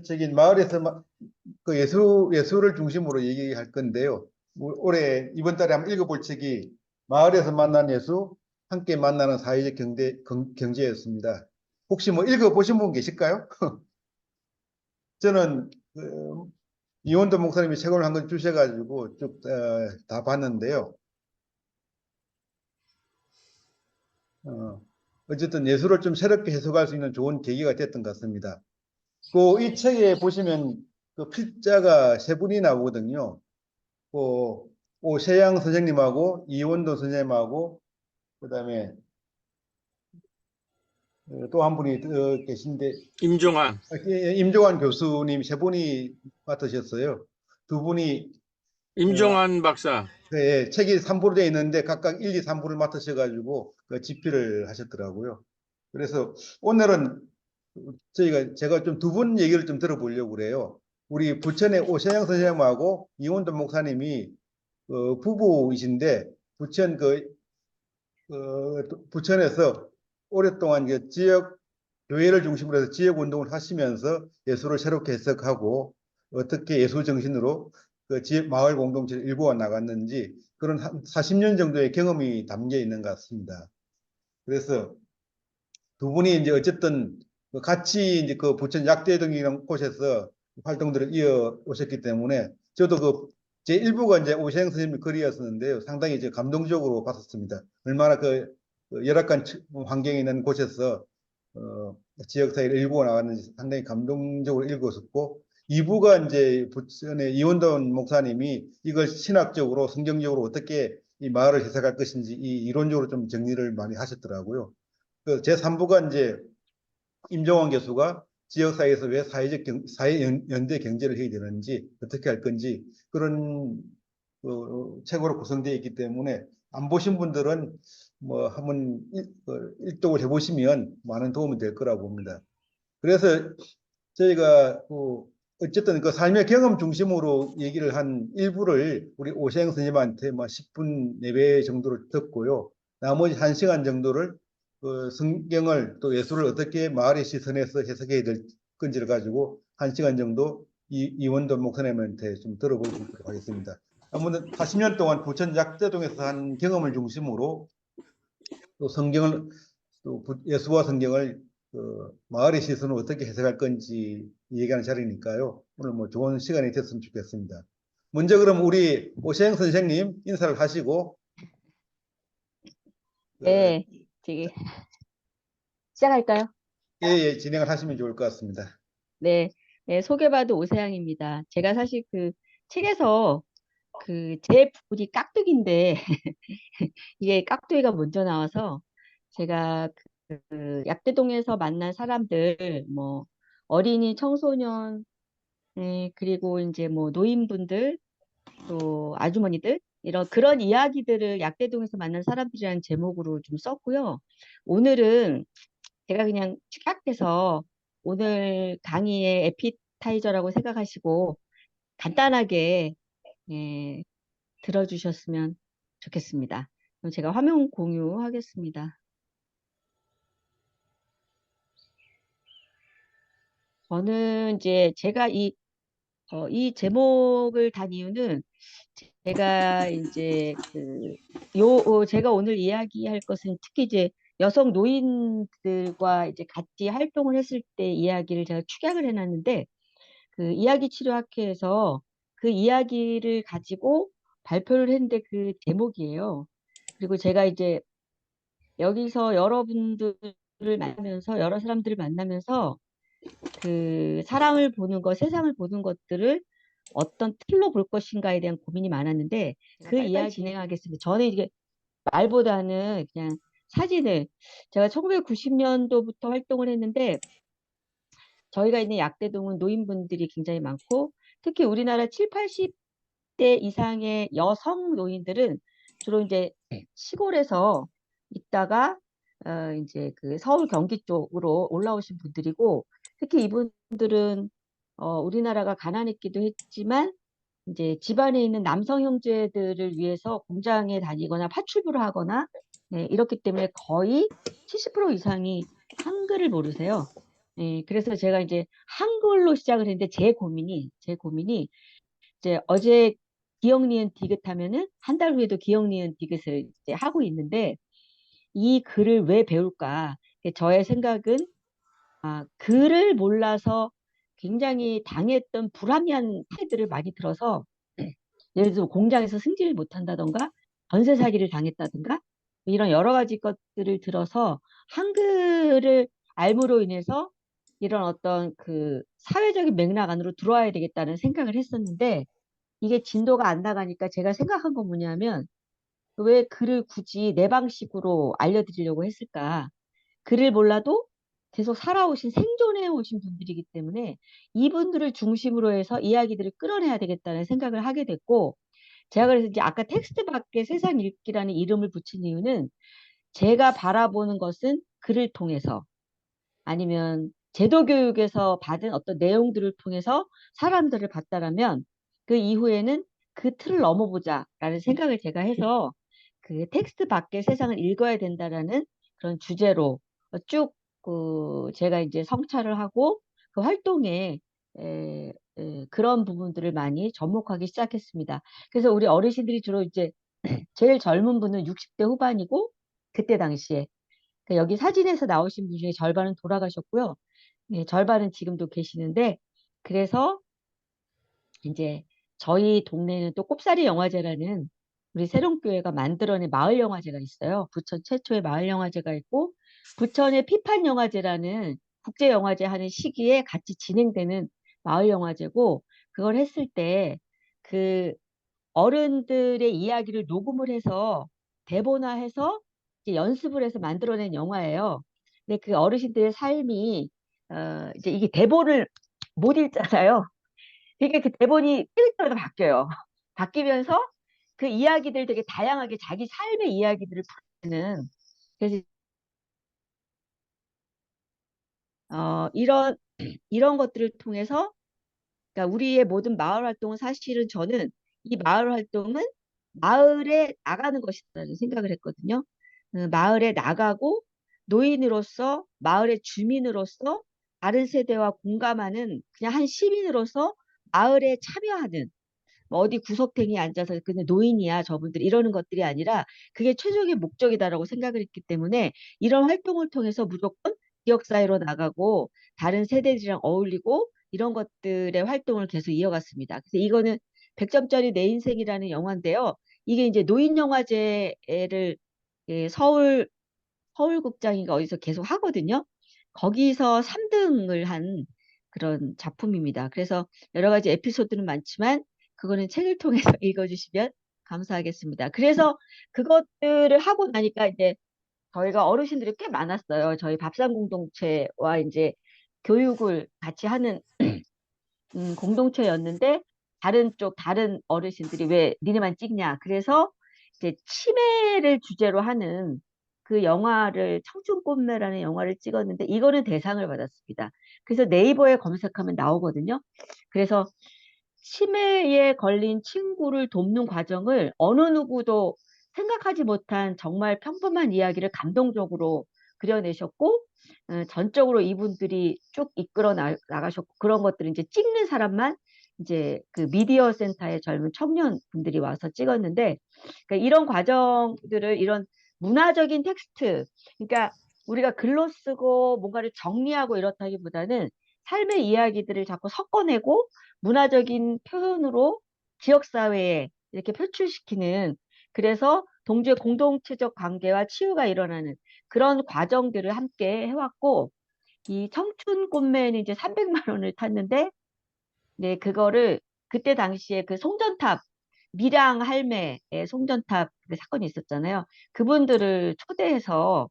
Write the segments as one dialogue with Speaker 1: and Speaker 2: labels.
Speaker 1: 저기 마을에서 그 예술을 중심으로 얘기할 건데요. 올해 이번 달에 한번 읽어볼 책이 마을에서 만난 예수, 함께 만나는 사회적 경제였습니다. 혹시 뭐 읽어보신 분 계실까요? 저는 이원도 목사님이 책을 한 권 주셔가지고 쭉 다 봤는데요. 어쨌든 예술을 좀 새롭게 해석할 수 있는 좋은 계기가 됐던 것 같습니다. 이 책에 보시면 그 필자가 세 분이 나오거든요. 그 오세양 선생님하고 이원도 선생님하고 그다음에 또 한 분이 계신데
Speaker 2: 임종환.
Speaker 1: 임종환 교수님 세 분이 맡으셨어요. 두 분이
Speaker 2: 임종환 박사.
Speaker 1: 예, 책이 3부로 되어 있는데 각각 1, 2, 3부를 맡으셔가지고 그 집필을 하셨더라고요. 그래서 오늘은 제가 좀 두 분 얘기를 좀 들어보려고 그래요. 우리 부천의 오세영 선생님하고 이원도 목사님이 부부이신데 부천에서 오랫동안 지역 교회를 중심으로 해서 지역 운동을 하시면서 예술을 새롭게 해석하고 어떻게 예술 정신으로 그 지역 마을 공동체를 일구어 나갔는지 그런 한 40년 정도의 경험이 담겨 있는 것 같습니다. 그래서 두 분이 이제 어쨌든 같이 이제 그 부천 약대동이라는 곳에서 활동들을 이어 오셨기 때문에 저도 제 일부가 이제 오시영 선생님의 글이었었는데요. 상당히 이제 감동적으로 봤었습니다. 얼마나 그 열악한 환경에 있는 곳에서 지역사회를 일구어 나갔는지 상당히 감동적으로 읽었었고, 2부가 이제 부천의 이원돈 목사님이 이걸 신학적으로 성경적으로 어떻게 이 마을을 해석할 것인지 이 이론적으로 좀 정리를 많이 하셨더라고요. 제3부가 이제 임종원 교수가 지역사회에서 왜 사회연대 경제를 해야 되는지 어떻게 할 건지 그런 책으로 구성되어 있기 때문에 안 보신 분들은 뭐 한번 일독을 해보시면 많은 도움이 될 거라고 봅니다. 그래서 저희가 어쨌든 그 삶의 경험 중심으로 얘기를 한 일부를 우리 오시영 선생님한테 뭐 10분 내외 정도를 듣고요. 나머지 1시간 정도를 그 성경을 또 예술을 어떻게 마을의 시선에서 해석해야 될 건지를 가지고 1시간 정도 이원도 목사님한테 좀 들어보도록 하겠습니다. 아무튼 40년 동안 부천 약대동에서 한 경험을 중심으로 또 성경을 또 예수와 성경을 마을의 시선으로 어떻게 해석할 건지 얘기하는 자리니까요. 오늘 뭐 좋은 시간이 됐으면 좋겠습니다. 먼저 그럼 우리 오시영 선생님 인사를 하시고
Speaker 3: 네, 시작할까요?
Speaker 1: 예, 진행을 하시면 좋을 것 같습니다.
Speaker 3: 네, 네, 소개받은 오세양입니다. 제가 사실 그 책에서 제 부분이 깍두기인데 이게 깍두기가 먼저 나와서 제가 약대동에서 만난 사람들, 뭐 어린이, 청소년, 그리고 이제 뭐 노인분들, 또 아주머니들 그런 이야기들을 약대동에서 만난 사람들이라는 제목으로 좀 썼고요. 오늘은 제가 그냥 축약해서 오늘 강의의 에피타이저라고 생각하시고 간단하게 예, 들어주셨으면 좋겠습니다. 그럼 제가 화면 공유하겠습니다. 저는 이제 제가 이 제목을 단 이유는 제가 이제 제가 오늘 이야기할 것은 특히 이제 여성 노인들과 이제 같이 활동을 했을 때 이야기를 제가 축약을 해놨는데 그 이야기 치료학회에서 그 이야기를 가지고 발표를 했는데 그 제목이에요. 그리고 제가 이제 여기서 여러분들을 만나면서 여러 사람들을 만나면서 그 사람을 보는 것, 세상을 보는 것들을 어떤 틀로 볼 것인가에 대한 고민이 많았는데 그 이야기 진행하겠습니다. 저는 이게 말보다는 그냥 사진을 제가 1990년도부터 활동을 했는데 저희가 있는 약대동은 노인분들이 굉장히 많고 특히 우리나라 7, 80대 이상의 여성 노인들은 주로 이제 시골에서 있다가 이제 그 서울 경기 쪽으로 올라오신 분들이고 특히 이분들은 우리나라가 가난했기도 했지만 이제 집안에 있는 남성 형제들을 위해서 공장에 다니거나 파출부를 하거나 네, 이렇기 때문에 거의 70% 이상이 한글을 모르세요. 예, 그래서 제가 이제 한글로 시작을 했는데 제 고민이 이제 어제 기억 니은 디귿 하면은 한 달 후에도 기억 니은 디귿을 이제 하고 있는데 이 글을 왜 배울까? 저의 생각은 글을 몰라서 굉장히 당했던 불합리한 태들을 많이 들어서 예를 들어 공장에서 승진을 못한다던가 전세 사기를 당했다든가 이런 여러 가지 것들을 들어서 한글을 알므로 인해서 이런 어떤 그 사회적인 맥락 안으로 들어와야 되겠다는 생각을 했었는데 이게 진도가 안 나가니까 제가 생각한 건 뭐냐면 왜 글을 굳이 내 방식으로 알려드리려고 했을까? 글을 몰라도 계속 살아오신 생존해 오신 분들이기 때문에 이분들을 중심으로 해서 이야기들을 끌어내야 되겠다는 생각을 하게 됐고 제가 그래서 이제 아까 텍스트 밖에 세상 읽기라는 이름을 붙인 이유는 제가 바라보는 것은 글을 통해서 아니면 제도 교육에서 받은 어떤 내용들을 통해서 사람들을 봤다라면 그 이후에는 그 틀을 넘어보자라는 생각을 제가 해서 그 텍스트 밖의 세상을 읽어야 된다라는 그런 주제로 쭉 제가 이제 성찰을 하고 그 활동에 그런 부분들을 많이 접목하기 시작했습니다. 그래서 우리 어르신들이 주로 이제 제일 젊은 분은 60대 후반이고 그때 당시에 여기 사진에서 나오신 분 중에 절반은 돌아가셨고요. 네, 절반은 지금도 계시는데 그래서 이제 저희 동네는 또 꼽사리 영화제라는 우리 세롱교회가 만들어낸 마을 영화제가 있어요. 부천 최초의 마을 영화제가 있고 부천의 피판 영화제라는 국제 영화제 하는 시기에 같이 진행되는 마을 영화제고 그걸 했을 때 그 어른들의 이야기를 녹음을 해서 대본화해서 이제 연습을 해서 만들어낸 영화예요. 근데 그 어르신들의 삶이 이제 이게 대본을 못 읽잖아요. 이게 그 대본이 캐릭터가 바뀌어요. 바뀌면서 그 이야기들 되게 다양하게 자기 삶의 이야기들을 풀어내는 그래서 이런 것들을 통해서 그러니까 우리의 모든 마을 활동은 사실은 저는 이 마을 활동은 마을에 나가는 것이라는 생각을 했거든요. 마을에 나가고 노인으로서 마을의 주민으로서 다른 세대와 공감하는 그냥 한 시민으로서 마을에 참여하는 뭐 어디 구석탱이에 앉아서 그냥 노인이야 저분들 이러는 것들이 아니라 그게 최종의 목적이다라고 생각을 했기 때문에 이런 활동을 통해서 무조건 지역사회로 나가고 다른 세대들이랑 어울리고 이런 것들의 활동을 계속 이어갔습니다. 그래서 이거는 100점짜리 내 인생이라는 영화인데요. 이게 이제 노인영화제를 서울극장인가 어디서 계속 하거든요. 거기서 3등을 한 그런 작품입니다. 그래서 여러 가지 에피소드는 많지만 그거는 책을 통해서 읽어주시면 감사하겠습니다. 그래서 그것들을 하고 나니까 이제 저희가 어르신들이 꽤 많았어요. 저희 밥상 공동체와 이제 교육을 같이 하는 공동체였는데 다른 어르신들이 왜 니네만 찍냐. 그래서 이제 치매를 주제로 하는 그 영화를 청춘꽃매라는 영화를 찍었는데 이거는 대상을 받았습니다. 그래서 네이버에 검색하면 나오거든요. 그래서 치매에 걸린 친구를 돕는 과정을 어느 누구도 생각하지 못한 정말 평범한 이야기를 감동적으로 그려내셨고 전적으로 이분들이 쭉 이끌어 나가셨고 그런 것들을 이제 찍는 사람만 이제 그 미디어 센터의 젊은 청년분들이 와서 찍었는데 그러니까 이런 과정들을 이런 문화적인 텍스트 그러니까 우리가 글로 쓰고 뭔가를 정리하고 이렇다기보다는 삶의 이야기들을 자꾸 섞어내고 문화적인 표현으로 지역사회에 이렇게 표출시키는 그래서 동지의 공동체적 관계와 치유가 일어나는 그런 과정들을 함께 해왔고 이 청춘 꽃매는 이제 300만 원을 탔는데 네 그거를 그때 당시에 그 송전탑 밀양 할매의 송전탑 그 사건이 있었잖아요. 그분들을 초대해서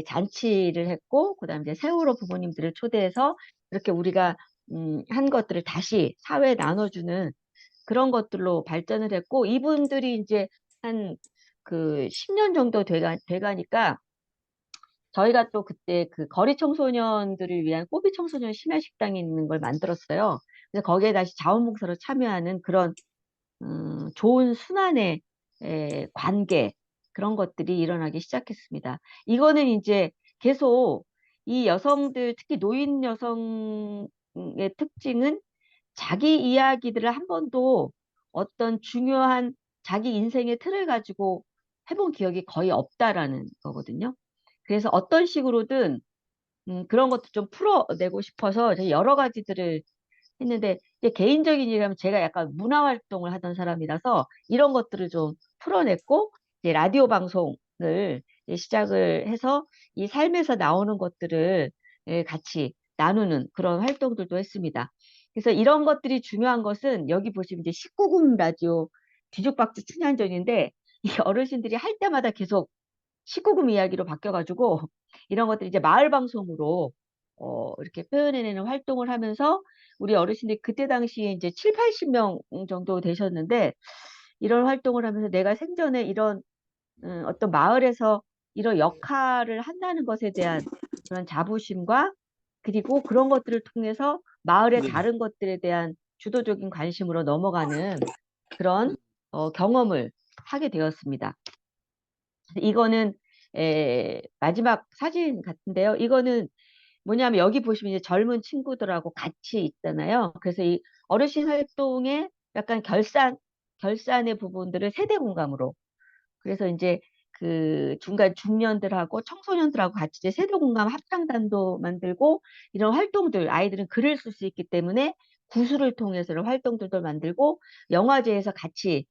Speaker 3: 잔치를 했고 그다음에 이제 세월호 부모님들을 초대해서 이렇게 우리가 한 것들을 다시 사회에 나눠주는 그런 것들로 발전을 했고 이분들이 이제 한 그 10년 정도 돼가니까 저희가 또 그때 그 거리 청소년들을 위한 꼬비 청소년 심야식당이 있는 걸 만들었어요. 그래서 거기에 다시 자원봉사로 참여하는 그런 좋은 순환의 관계 그런 것들이 일어나기 시작했습니다. 이거는 이제 계속 이 여성들, 특히 노인 여성의 특징은 자기 이야기들을 한 번도 어떤 중요한 자기 인생의 틀을 가지고 해본 기억이 거의 없다라는 거거든요. 그래서 어떤 식으로든 그런 것도 좀 풀어내고 싶어서 제가 여러 가지들을 했는데, 이제 개인적인 일이라면 제가 약간 문화 활동을 하던 사람이라서 이런 것들을 좀 풀어냈고, 이제 라디오 방송을 이제 시작을 해서 이 삶에서 나오는 것들을 같이 나누는 그런 활동들도 했습니다. 그래서 이런 것들이 중요한 것은 여기 보시면 이제 19금 라디오 뒤죽박죽 춘향전인데, 이 어르신들이 할 때마다 계속 19금 이야기로 바뀌어가지고 이런 것들이 이제 마을 방송으로 이렇게 표현해내는 활동을 하면서 우리 어르신들이 그때 당시에 이제 7, 80명 정도 되셨는데, 이런 활동을 하면서 내가 생전에 이런 어떤 마을에서 이런 역할을 한다는 것에 대한 그런 자부심과, 그리고 그런 것들을 통해서 마을의
Speaker 2: 네.
Speaker 3: 다른 것들에 대한 주도적인 관심으로 넘어가는 그런 경험을 하게 되었습니다. 이거는 마지막 사진 같은데요. 이거는 뭐냐면 여기 보시면 이제 젊은 친구들하고 같이 있잖아요. 그래서 이 어르신 활동의 약간 결산의 부분들을 세대 공감으로, 그래서 이제 그 중간 중년들하고 청소년들하고 같이 이제 세대 공감 합창단도 만들고, 이런 활동들, 아이들은 글을 쓸 수 있기 때문에 구술을 통해서 이런 활동들도 만들고, 영화제에서 같이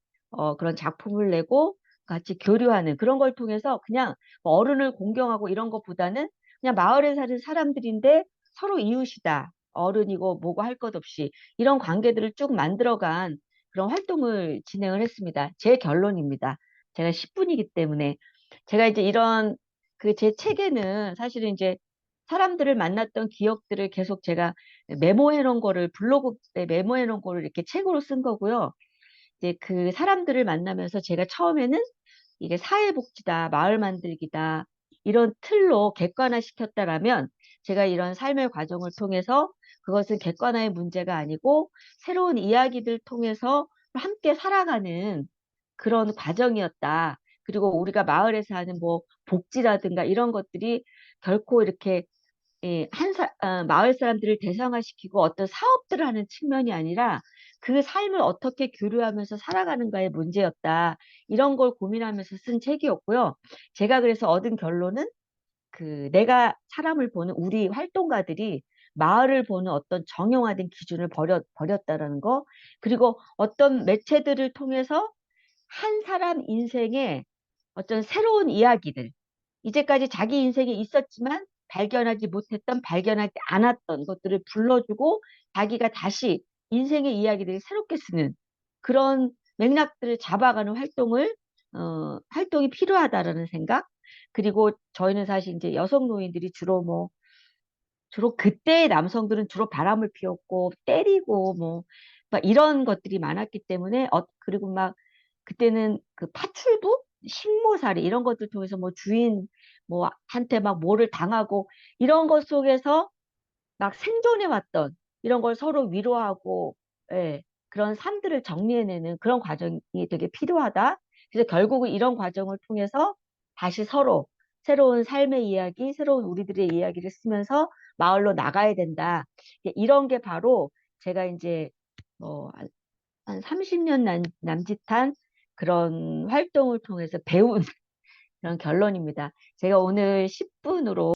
Speaker 3: 그런 작품을 내고 같이 교류하는 그런 걸 통해서 그냥 뭐 어른을 공경하고 이런 것보다는 그냥 마을에 사는 사람들인데 서로 이웃이다, 어른이고 뭐고 할 것 없이 이런 관계들을 쭉 만들어간 그런 활동을 진행을 했습니다. 제 결론입니다. 제가 10분이기 때문에. 제가 이제 이런 그 제 책에는 사실은 이제 사람들을 만났던 기억들을 계속 제가 메모해 놓은 거를, 블로그에 메모해 놓은 거를 이렇게 책으로 쓴 거고요. 이제 그 사람들을 만나면서 제가 처음에는 이게 사회복지다, 마을 만들기다, 이런 틀로 객관화 시켰다라면, 제가 이런 삶의 과정을 통해서 그것은 객관화의 문제가 아니고 새로운 이야기들 통해서 함께 살아가는 그런 과정이었다. 그리고 우리가 마을에서 하는 뭐 복지라든가 이런 것들이 결코 이렇게 마을 사람들을 대상화시키고 어떤 사업들을 하는 측면이 아니라 그 삶을 어떻게 교류하면서 살아가는가의 문제였다. 이런 걸 고민하면서 쓴 책이었고요. 제가 그래서 얻은 결론은 그 내가 사람을 보는 우리 활동가들이 마을을 보는 어떤 정형화된 기준을 버렸다라는 거, 그리고 어떤 매체들을 통해서 한 사람 인생의 어떤 새로운 이야기들, 이제까지 자기 인생에 있었지만 발견하지 못했던, 발견하지 않았던 것들을 불러주고 자기가 다시 인생의 이야기들을 새롭게 쓰는 그런 맥락들을 잡아가는 활동이 필요하다라는 생각. 그리고 저희는 사실 이제 여성 노인들이 주로 그때의 남성들은 주로 바람을 피웠고 때리고 뭐 막 이런 것들이 많았기 때문에, 그리고 막 그때는 그 파출부, 식모살이 이런 것들 통해서 뭐 주인 뭐 한테 막 뭐를 당하고 이런 것 속에서 막 생존해 왔던 이런 걸 서로 위로하고, 예, 그런 삶들을 정리해내는 그런 과정이 되게 필요하다. 그래서 결국은 이런 과정을 통해서 다시 서로 새로운 삶의 이야기, 새로운 우리들의 이야기를 쓰면서 마을로 나가야 된다. 이런 게 바로 제가 이제 한 30년 남짓한 그런 활동을 통해서 배운 그런 결론입니다. 제가 오늘 10분으로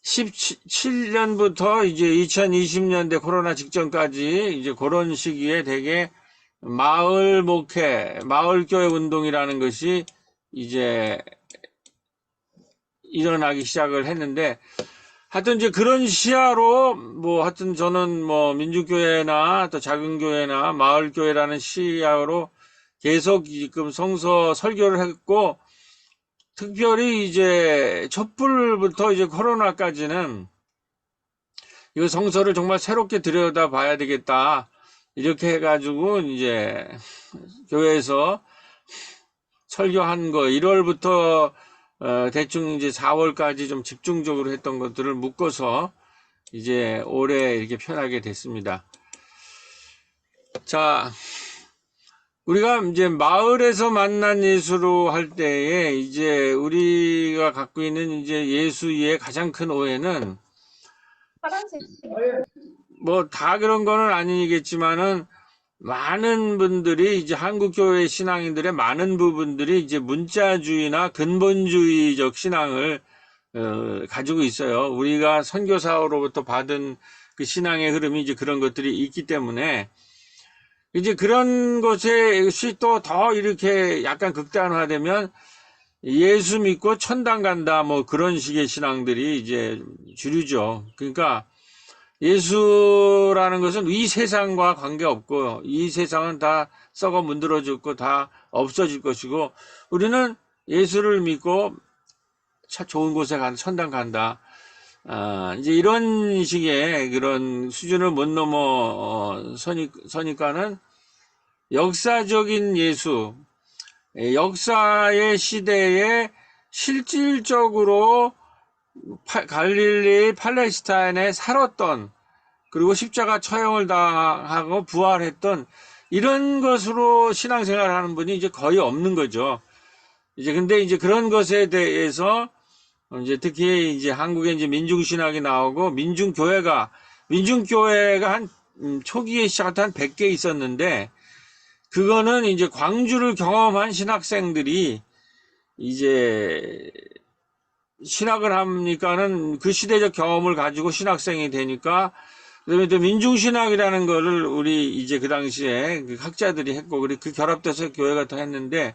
Speaker 2: 17년부터 이제 2020년대 코로나 직전까지 이제 그런 시기에 되게 마을 목회, 마을교회 운동이라는 것이 이제 일어나기 시작을 했는데, 하여튼 이제 그런 시야로 뭐 하여튼 저는 뭐 민주교회나 또 작은교회나 마을교회라는 시야로 계속 지금 성서 설교를 했고, 특별히 이제 촛불부터 이제 코로나까지는 이거 성서를 정말 새롭게 들여다 봐야 되겠다. 이렇게 해가지고 이제 교회에서 설교한 거 1월부터 대충 이제 4월까지 좀 집중적으로 했던 것들을 묶어서 이제 올해 이렇게 편하게 됐습니다. 자, 우리가 이제 마을에서 만난 예수로 할 때에 이제 우리가 갖고 있는 이제 예수의 가장 큰 오해는 뭐 다 그런 거는 아니겠지만은 많은 분들이 이제 한국교회 신앙인들의 많은 부분들이 이제 문자주의나 근본주의적 신앙을 가지고 있어요. 우리가 선교사로부터 받은 그 신앙의 흐름이 이제 그런 것들이 있기 때문에 이제 그런 것이 또 더 이렇게 약간 극단화되면 예수 믿고 천당 간다 뭐 그런 식의 신앙들이 이제 주류죠. 그러니까 예수라는 것은 이 세상과 관계없고 이 세상은 다 썩어 문드러 죽고 다 없어질 것이고 우리는 예수를 믿고 참 좋은 곳에 간 천당 간다. 이제 이런 식의 그런 수준을 못 넘어 서니까는 역사적인 예수, 역사의 시대에 실질적으로 갈릴리 팔레스타인에 살았던 그리고 십자가 처형을 당하고 부활했던 이런 것으로 신앙생활을 하는 분이 이제 거의 없는 거죠. 이제 근데 이제 그런 것에 대해서 이제 특히 이제 한국에 이제 민중신학이 나오고 민중교회가 한 초기에 시작할 때 한 100개 있었는데 그거는 이제 광주를 경험한 신학생들이 이제 신학을 하니까는 그 시대적 경험을 가지고 신학생이 되니까 그다음에 또 민중신학이라는 거를 우리 이제 그 당시에 그 학자들이 했고 그리고 그 결합돼서 교회가 더 했는데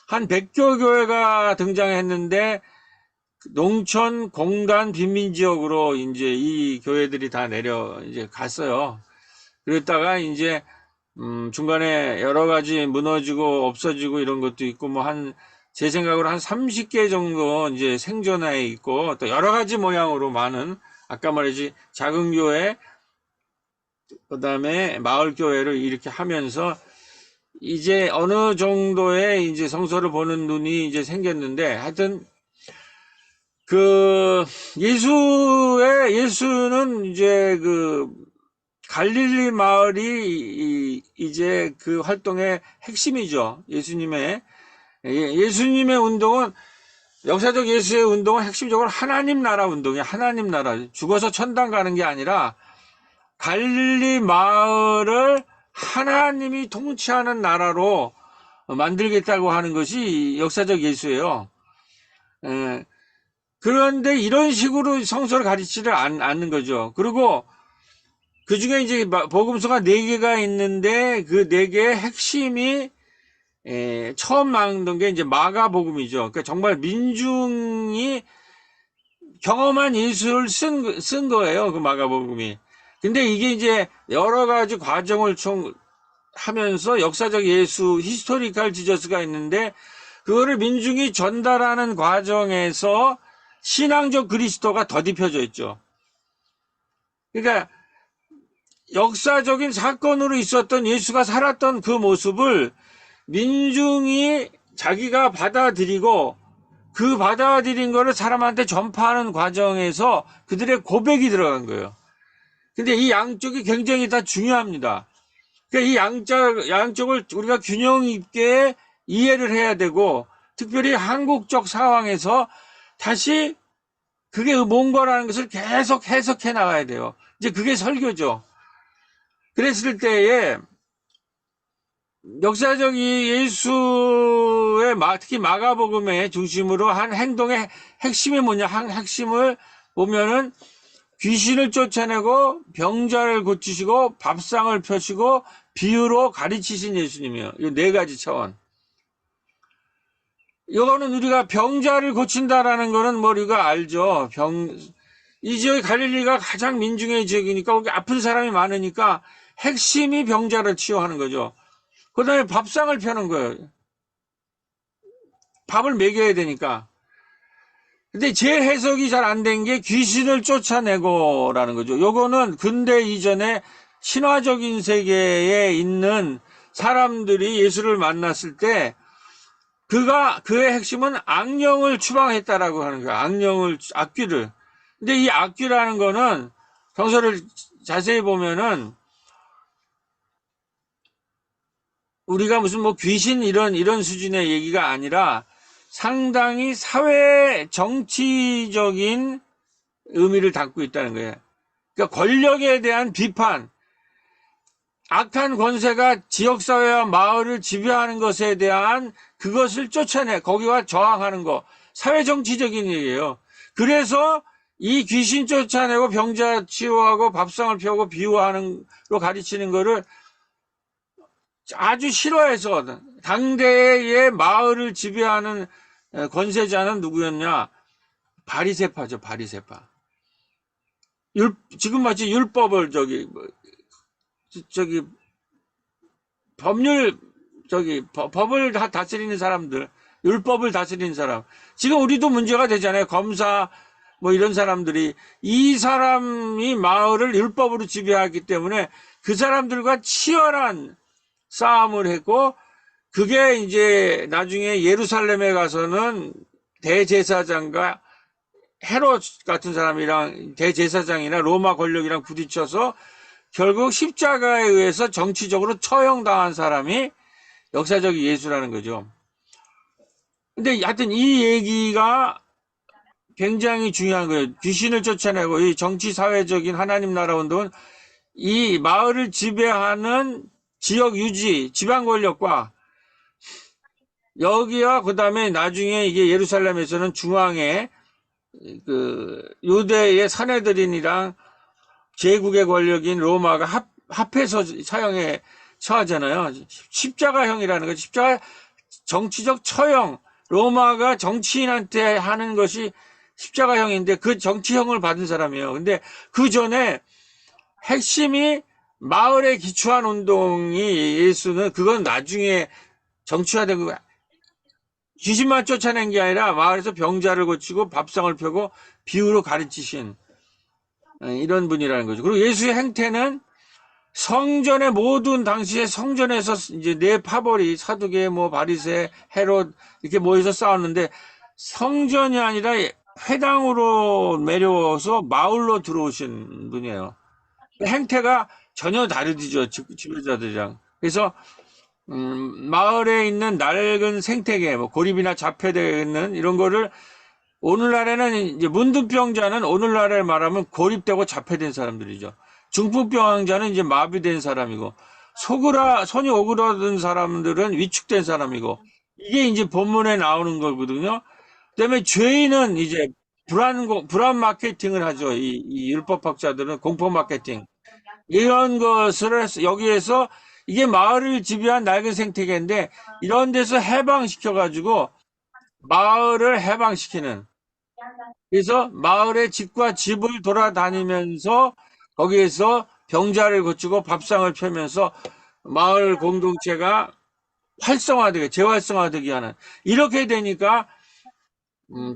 Speaker 2: 한 100교 교회가 등장했는데 농촌 공단 빈민 지역으로 이제 이 교회들이 다 내려 이제 갔어요. 그랬다가 이제 중간에 여러 가지 무너지고 없어지고 이런 것도 있고 뭐 제 생각으로 한 30개 정도 이제 생존해 있고 또 여러 가지 모양으로 많은 아까 말했지 작은 교회 그다음에 마을 교회를 이렇게 하면서 이제 어느 정도의 이제 성서를 보는 눈이 이제 생겼는데 하여튼 그 예수는 이제 그 갈릴리 마을이 이제 그 활동의 핵심이죠. 예수님의 운동은 역사적 예수의 운동은 핵심적으로 하나님 나라 운동이에요. 하나님 나라. 죽어서 천당 가는 게 아니라 갈릴리 마을을 하나님이 통치하는 나라로 만들겠다고 하는 것이 역사적 예수예요. 그런데 이런 식으로 성서를 가르치지를 않는 거죠. 그리고 그 중에 이제 복음서가 4개가 있는데 그 4개의 핵심이 처음 나온 게 이제 마가복음이죠. 그러니까 정말 민중이 경험한 예수를 쓴 거예요. 그 마가복음이. 근데 이게 이제 여러 가지 과정을 하면서 역사적 예수, 히스토리컬 지저스가 있는데 그거를 민중이 전달하는 과정에서 신앙적 그리스도가 더딥혀져 있죠. 그러니까 역사적인 사건으로 있었던 예수가 살았던 그 모습을 민중이 자기가 받아들이고 그 받아들인 거를 사람한테 전파하는 과정에서 그들의 고백이 들어간 거예요. 근데 이 양쪽이 굉장히 다 중요합니다. 그러니까 이 양쪽을 우리가 균형 있게 이해를 해야 되고 특별히 한국적 상황에서 다시 그게 뭔가라는 것을 계속 해석해 나가야 돼요. 이제 그게 설교죠. 그랬을 때에 역사적 이 예수의 특히 마가복음의 중심으로 한 행동의 핵심이 뭐냐? 핵심을 보면은 귀신을 쫓아내고 병자를 고치시고 밥상을 펴시고 비유로 가르치신 예수님이에요. 이 4가지 차원. 이거는 우리가 병자를 고친다라는 거는 뭐 우리가 알죠. 이 지역이 갈릴리가 가장 민중의 지역이니까 거기 아픈 사람이 많으니까 핵심이 병자를 치유하는 거죠. 그 다음에 밥상을 펴는 거예요. 밥을 먹여야 되니까. 근데 제일 해석이 잘 안 된 게 귀신을 쫓아내고라는 거죠. 요거는 근대 이전에 신화적인 세계에 있는 사람들이 예수를 만났을 때 그의 핵심은 악령을 추방했다라고 하는 거예요. 악귀를. 근데 이 악귀라는 거는 성서를 자세히 보면은 우리가 무슨 뭐 귀신 이런 수준의 얘기가 아니라 상당히 사회 정치적인 의미를 담고 있다는 거예요. 그러니까 권력에 대한 비판, 악한 권세가 지역사회와 마을을 지배하는 것에 대한 그것을 쫓아내, 거기와 저항하는 거, 사회정치적인 얘기예요. 그래서 이 귀신 쫓아내고 병자 치유하고 밥상을 펴고 비유하는 로 가르치는 거를 아주 싫어해서 당대의 마을을 지배하는 권세자는 누구였냐? 바리새파죠, 바리새파. 지금 마치 율법을 법률 법을 다스리는 사람들, 율법을 다스리는 사람. 지금 우리도 문제가 되잖아요. 검사 뭐 이런 사람들이 이 사람이 마을을 율법으로 지배하기 때문에 그 사람들과 치열한 싸움을 했고, 그게 이제 나중에 예루살렘에 가서는 대제사장과 헤롯 같은 사람이랑 대제사장이나 로마 권력이랑 부딪혀서 결국 십자가에 의해서 정치적으로 처형당한 사람이 역사적 예수라는 거죠. 근데 하여튼 이 얘기가 굉장히 중요한 거예요. 귀신을 쫓아내고 이 정치 사회적인 하나님 나라 운동은 이 마을을 지배하는 지역 유지, 지방 권력과 여기와 그다음에 나중에 이게 예루살렘에서는 중앙에 그 유대의 산헤드린이랑 제국의 권력인 로마가 합해서 사형에 처하잖아요. 십자가형이라는 거, 십자가 정치적 처형, 로마가 정치인한테 하는 것이 십자가형인데 그 정치형을 받은 사람이에요. 근데 그 전에 핵심이 마을에 기초한 운동이 예수는 그건 나중에 정치화된 거, 귀신만 쫓아낸 게 아니라 마을에서 병자를 고치고 밥상을 펴고 비유로 가르치신 이런 분이라는 거죠. 그리고 예수의 행태는 성전의 모든 당시에 성전에서 이제 네 파벌이 사두개, 뭐 바리새, 헤롯 이렇게 모여서 싸웠는데 성전이 아니라 회당으로 내려와서 마을로 들어오신 분이에요. 행태가 전혀 다르죠, 지배자들이랑. 그래서 마을에 있는 낡은 생태계, 뭐 고립이나 잡혀되어 있는 이런 거를 오늘날에는 이제 문둥병자는 오늘날에 말하면 고립되고 잡혀된 사람들이죠. 중풍병자는 이제 마비된 사람이고, 손이 오그라든 사람들은 위축된 사람이고, 이게 이제 본문에 나오는 거거든요. 그다음에 죄인은 이제 불안 마케팅을 하죠. 이 율법학자들은 공포 마케팅. 이런 것을 해서 여기에서 이게 마을을 지배한 낡은 생태계인데 이런 데서 해방시켜가지고 마을을 해방시키는, 그래서 마을의 집과 집을 돌아다니면서 거기에서 병자를 고치고 밥상을 펴면서 마을 공동체가 활성화되게, 재활성화되게 하는, 이렇게 되니까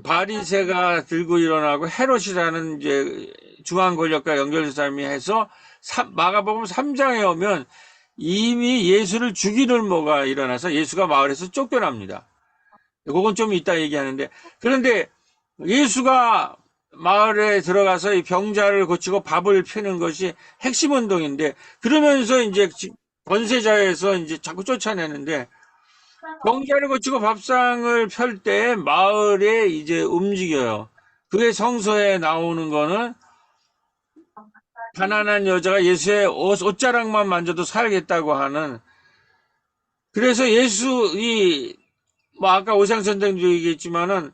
Speaker 2: 바리새가 들고 일어나고 헤롯이라는 이제 중앙 권력과 연결된 사람이 해서 마가복음 3장에 오면 이미 예수를 죽이는 음모가 일어나서 예수가 마을에서 쫓겨납니다. 그건 좀 이따 얘기하는데, 그런데 예수가 마을에 들어가서 이 병자를 고치고 밥을 피는 것이 핵심 운동인데, 그러면서 이제 권세자에서 이제 자꾸 쫓아내는데, 병자를 고치고 밥상을 펼 때 마을에 이제 움직여요. 그게 성서에 나오는 거는 가난한 여자가 예수의 옷자락만 만져도 살겠다고 하는, 그래서 뭐 아까 오상선생도 얘기했지만은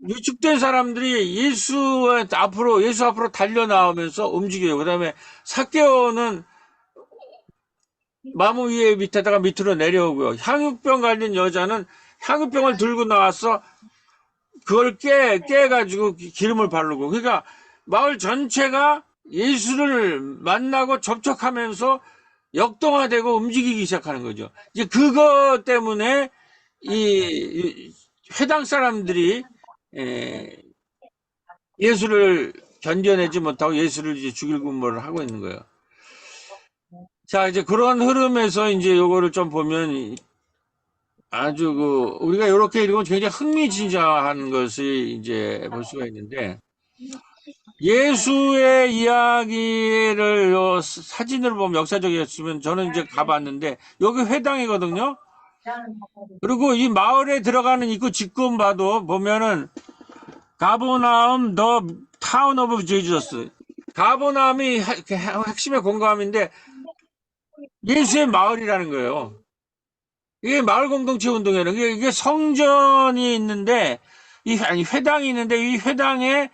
Speaker 2: 위축된 사람들이 예수 앞으로 달려 나오면서 움직여요. 그다음에 삭개오는 나무 위에 밑에다가 밑으로 내려오고요. 향유병 걸린 여자는 향유병을 들고 나와서 그걸 깨가지고 기름을 바르고, 그러니까 마을 전체가 예수를 만나고 접촉하면서 역동화되고 움직이기 시작하는 거죠. 이제 그것 때문에 이 회당 사람들이 예수를 견뎌내지 못하고 예수를 이제 죽일 군모를 하고 있는 거예요. 자, 이제 그런 흐름에서 이제 요거를 좀 보면 아주 우리가 이렇게 읽으면 굉장히 흥미진진한 것을 이제 볼 수가 있는데, 예수의 이야기를 사진으로 보면 역사적이었으면 저는 이제 가봤는데 여기 회당이거든요. 그리고 이 마을에 들어가는 입구 직군 봐도 보면은 가버나움 더 타운 오브 제주스, 가버나움이 핵심의 공감인데 예수의 마을이라는 거예요. 이게 마을 공동체 운동이라는 게 이게 성전이 있는데 아니 회당이 있는데 이 회당에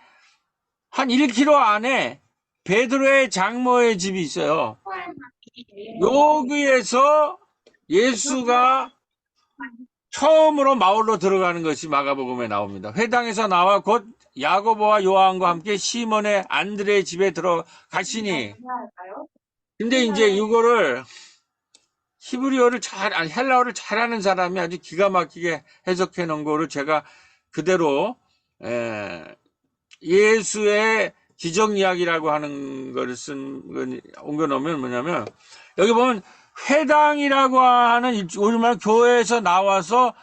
Speaker 2: 한 1km 안에 베드로의 장모의 집이 있어요. 여기에서 예수가 처음으로 마을로 들어가는 것이 마가복음에 나옵니다. 회당에서 나와 곧 야고보와 요한과 함께 시몬의 안드레의 집에 들어가시니. 근데 이제 이거를 히브리어를 아니 헬라어를 잘하는 사람이 아주 기가 막히게 해석해 놓은 거를 제가 그대로 예수의 기적 이야기라고 하는 거를 옮겨 놓으면 뭐냐면, 여기 보면 회당이라고 하는 우리말 교회에서 나와서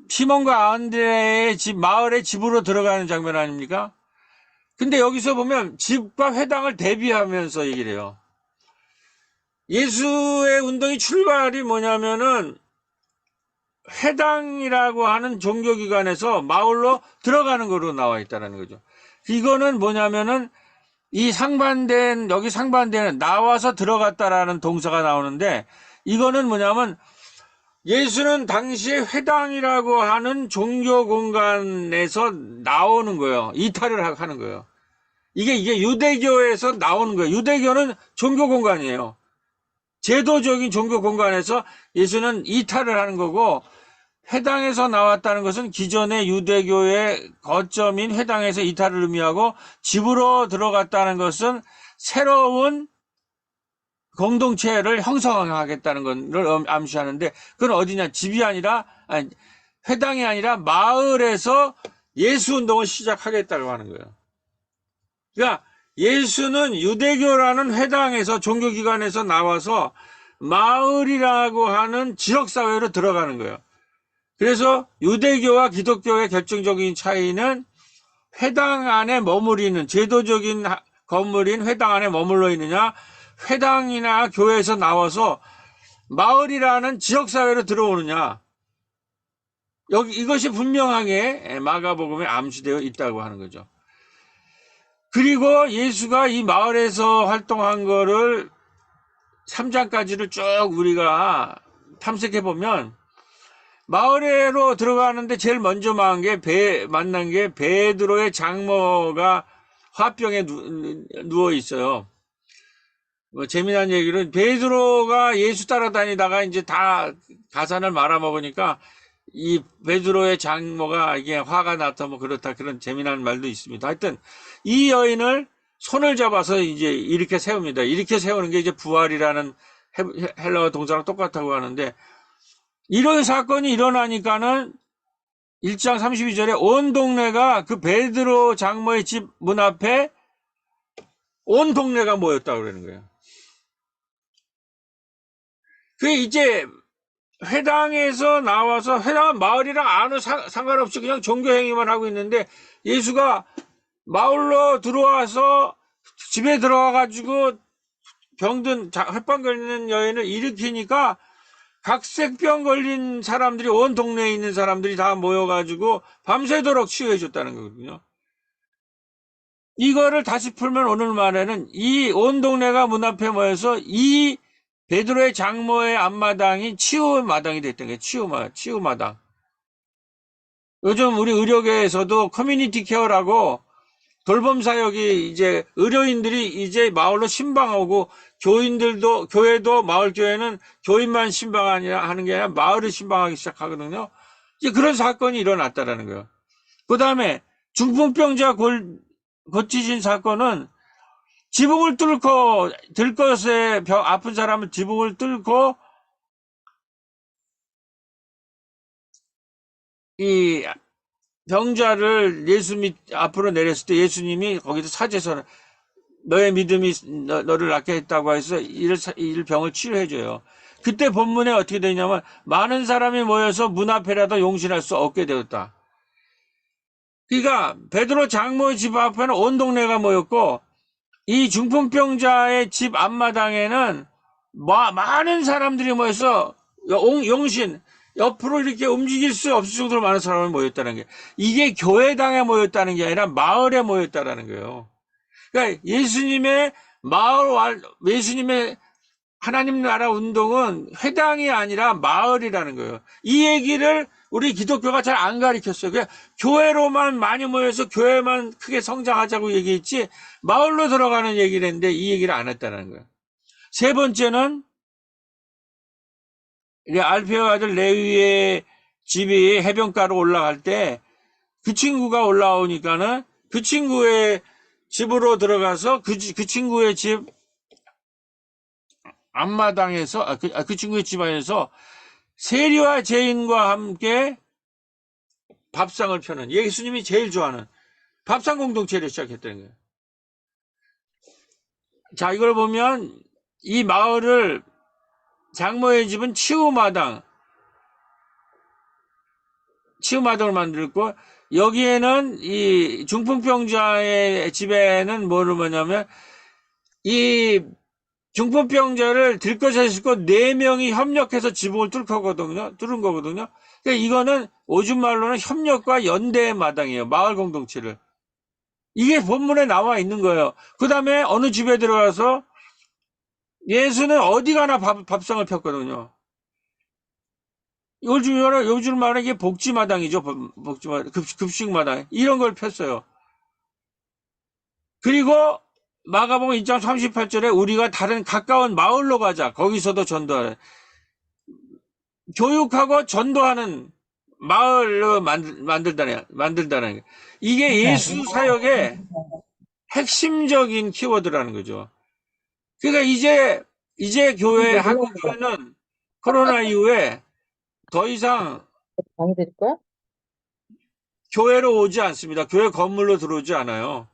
Speaker 2: 시몬과 안드레의 집, 마을의 집으로 들어가는 장면 아닙니까? 근데 여기서 보면 집과 회당을 대비하면서 얘기를 해요. 예수의 운동이 출발이 뭐냐면은 회당이라고 하는 종교기관에서 마을로 들어가는 거로 나와 있다는 거죠. 이거는 뭐냐면은 여기 상반되는 나와서 들어갔다라는 동사가 나오는데, 이거는 뭐냐면 예수는 당시에 회당이라고 하는 종교 공간에서 나오는 거예요. 이탈을 하는 거예요. 이게 유대교에서 나오는 거예요. 유대교는 종교 공간이에요. 제도적인 종교 공간에서 예수는 이탈을 하는 거고, 회당에서 나왔다는 것은 기존의 유대교의 거점인 회당에서 이탈을 의미하고, 집으로 들어갔다는 것은 새로운 공동체를 형성하겠다는 것을 암시하는데, 그건 어디냐? 집이 아니라, 아니, 회당이 아니라 마을에서 예수 운동을 시작하겠다고 하는 거예요. 그러니까 예수는 유대교라는 회당에서 종교기관에서 나와서 마을이라고 하는 지역사회로 들어가는 거예요. 그래서 유대교와 기독교의 결정적인 차이는 회당 안에 머무르는 제도적인 건물인 회당 안에 머물러 있느냐, 회당이나 교회에서 나와서 마을이라는 지역사회로 들어오느냐, 이것이 분명하게 마가복음에 암시되어 있다고 하는 거죠. 그리고 예수가 이 마을에서 활동한 거를 3장까지를 쭉 우리가 탐색해 보면, 마을에로 들어가는데 제일 먼저 만난 게 베드로의 장모가 화병에 누워 있어요. 뭐 재미난 얘기는, 베드로가 예수 따라다니다가 이제 다 가산을 말아먹으니까 이 베드로의 장모가 이게 화가 나서 뭐 그렇다, 그런 재미난 말도 있습니다. 하여튼 이 여인을 손을 잡아서 이제 이렇게 세웁니다. 이렇게 세우는 게 이제 부활이라는 헬라어 동사랑 똑같다고 하는데, 이런 사건이 일어나니까는 1장 32절에 온 동네가 그 베드로 장모의 집 문 앞에 온 동네가 모였다고 그러는 거예요. 그게 이제 회당에서 나와서, 회당은 마을이랑 아무 상관없이 그냥 종교행위만 하고 있는데, 예수가 마을로 들어와서 집에 들어와가지고 병든 햇반 걸리는 여인을 일으키니까 각색병 걸린 사람들이, 온 동네에 있는 사람들이 다 모여가지고 밤새도록 치유해 줬다는 거거든요. 이거를 다시 풀면 오늘 말에는 이 온 동네가 문 앞에 모여서 이 베드로의 장모의 앞마당이 치유마당이 됐던 거예요. 치유마당. 요즘 우리 의료계에서도 커뮤니티 케어라고 돌봄 사역이, 이제 의료인들이 이제 마을로 신방하고, 교회도 마을 교회는 교인만 하는 게 아니라 마을을 신방하기 시작하거든요. 이제 그런 사건이 일어났다라는 거예요. 그 다음에 중풍병자 고치신 사건은 지붕을 뚫고, 들것에 아픈 사람은 지붕을 뚫고 이 병자를 예수 앞으로 내렸을 때 예수님이 거기서 사제서 너의 믿음이 너를 낫게 했다고 해서 이 병을 치료해줘요. 그때 본문에 어떻게 되냐면, 많은 사람이 모여서 문 앞에라도 용신할 수 없게 되었다. 그러니까 베드로 장모의 집 앞에는 온 동네가 모였고, 이 중풍병자의 집 앞마당에는 많은 사람들이 모여서 용신, 옆으로 이렇게 움직일 수 없을 정도로 많은 사람이 모였다는 게, 이게 교회당에 모였다는 게 아니라 마을에 모였다라는 거예요. 그러니까 예수님의 하나님 나라 운동은 회당이 아니라 마을이라는 거예요. 이 얘기를 우리 기독교가 잘 안 가르쳤어요. 그냥 교회로만 많이 모여서 교회만 크게 성장하자고 얘기했지, 마을로 들어가는 얘기를 했는데 이 얘기를 안 했다는 거예요. 세 번째는, 알페오 아들 레위의 집이 해변가로 올라갈 때 그 친구가 올라오니까는 그 친구의 집으로 들어가서 그 친구의 집 앞마당에서, 그 친구의 집안에서 세리와 죄인과 함께 밥상을 펴는, 예수님이 제일 좋아하는 밥상 공동체를 시작했다는 거예요. 자, 이걸 보면 이 마을을, 장모의 집은 치유마당을 만들고, 여기에는 이 중풍병자의 집에는 뭐냐면, 이 중풍병자를 들것에 싣고 4명이 협력해서 지붕을 뚫은 거거든요. 그러니까 이거는 오줌 말로는 협력과 연대의 마당이에요. 마을 공동체를. 이게 본문에 나와 있는 거예요. 그 다음에 어느 집에 들어가서 예수는 어디 가나 밥상을 폈거든요. 요즘 말하는 이게 복지마당이죠. 복지마당, 급식마당. 이런 걸 폈어요. 그리고 마가복음 1장 38절에 우리가 다른 가까운 마을로 가자. 거기서도 전도하는, 교육하고 전도하는 마을로 만들다는 거예요. 이게 예수 사역의 핵심적인 키워드라는 거죠. 그러니까 이제 한국 교회는 코로나 이후에 더 이상
Speaker 4: 강의 드릴 거야?
Speaker 2: 교회로 오지 않습니다. 교회 건물로 들어오지 않아요.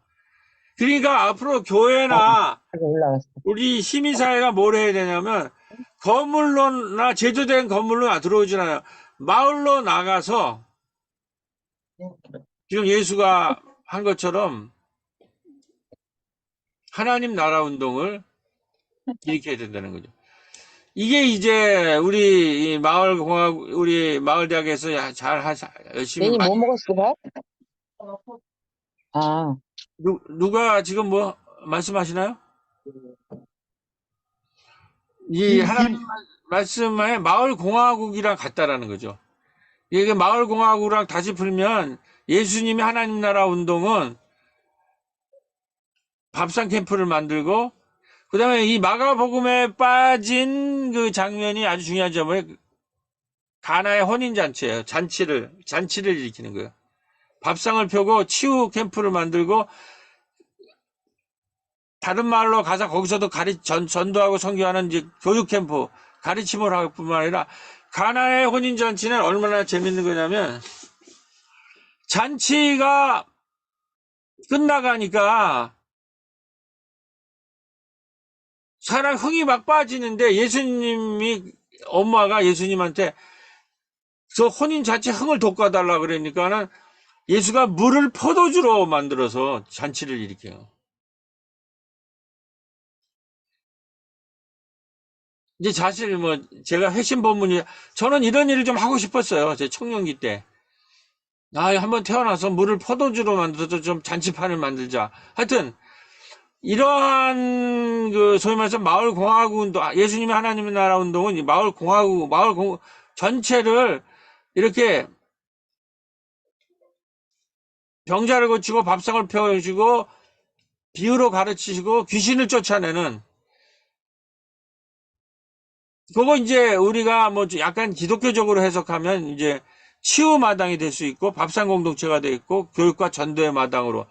Speaker 2: 그러니까 앞으로 교회나
Speaker 4: 여기 올라왔어.
Speaker 2: 우리 시민사회가 뭘 해야 되냐면, 건물로나 제조된 건물로 들어오지 않아요. 마을로 나가서 지금 예수가 한 것처럼 하나님 나라 운동을 일으켜야 된다는 거죠. 이게 이제 우리 우리 마을대학에서 열심히
Speaker 4: 내니
Speaker 2: 많이,
Speaker 4: 뭐 먹었어, 밥? 아,
Speaker 2: 누가 지금 뭐 말씀하시나요? 이
Speaker 1: 김,
Speaker 2: 하나님
Speaker 1: 김,
Speaker 2: 말씀에 마을 공화국이랑 같다라는 거죠. 이게 마을 공화국이랑 다시 풀면, 예수님의 하나님 나라 운동은 밥상 캠프를 만들고, 그 다음에 이 마가복음에 빠진 그 장면이 아주 중요하죠. 가나의 혼인잔치예요. 잔치를 일으키는 거예요. 밥상을 펴고 치유 캠프를 만들고, 다른 마을로 가서 거기서도 전도하고 선교하는 이제 교육 캠프, 가르침을 할 뿐만 아니라, 가나의 혼인잔치는 얼마나 재밌는 거냐면, 잔치가 끝나가니까 사람 흥이 막 빠지는데, 엄마가 예수님한테 저 혼인잔치 흥을 돋궈달라 그러니까는 예수가 물을 포도주로 만들어서 잔치를 일으켜요. 이제 사실 제가 회신 법문이, 저는 이런 일을 좀 하고 싶었어요. 제 청년기 때. 한번 태어나서 물을 포도주로 만들어서 좀 잔치판을 만들자. 하여튼 이러한 소위 말해서 마을 공화국 운동, 예수님의 하나님의 나라 운동은 이 마을 공화국 전체를 이렇게 병자를 고치고 밥상을 펴주고 비유로 가르치시고 귀신을 쫓아내는, 그거 이제 우리가 약간 기독교적으로 해석하면 이제 치유 마당이 될 수 있고, 밥상 공동체가 돼 있고, 교육과 전도의 마당으로,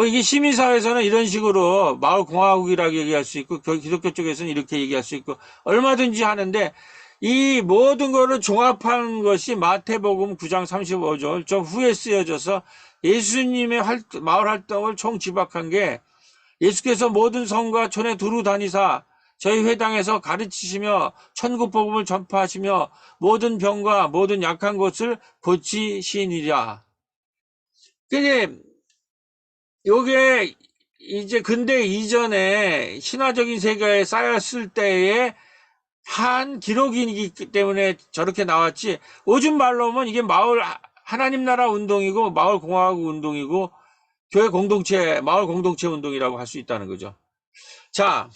Speaker 2: 이게 시민사회에서는 이런 식으로 마을 공화국이라고 얘기할 수 있고, 기독교 쪽에서는 이렇게 얘기할 수 있고, 얼마든지 하는데, 이 모든 거를 종합한 것이 마태복음 9장 35절 좀 후에 쓰여져서 예수님의 마을 활동을 총집약한 게, 예수께서 모든 성과 촌에 두루 다니사 저희 회당에서 가르치시며 천국 복음을 전파하시며 모든 병과 모든 약한 것을 고치시니라. 근데 요게 이제 근대 이전에 신화적인 세계에 쌓였을 때의 한 기록이기 때문에 저렇게 나왔지, 요즘 말로 하면 이게 하나님 나라 운동이고 마을 공화국 운동이고 교회 공동체, 마을 공동체 운동이라고 할 수 있다는 거죠. 자,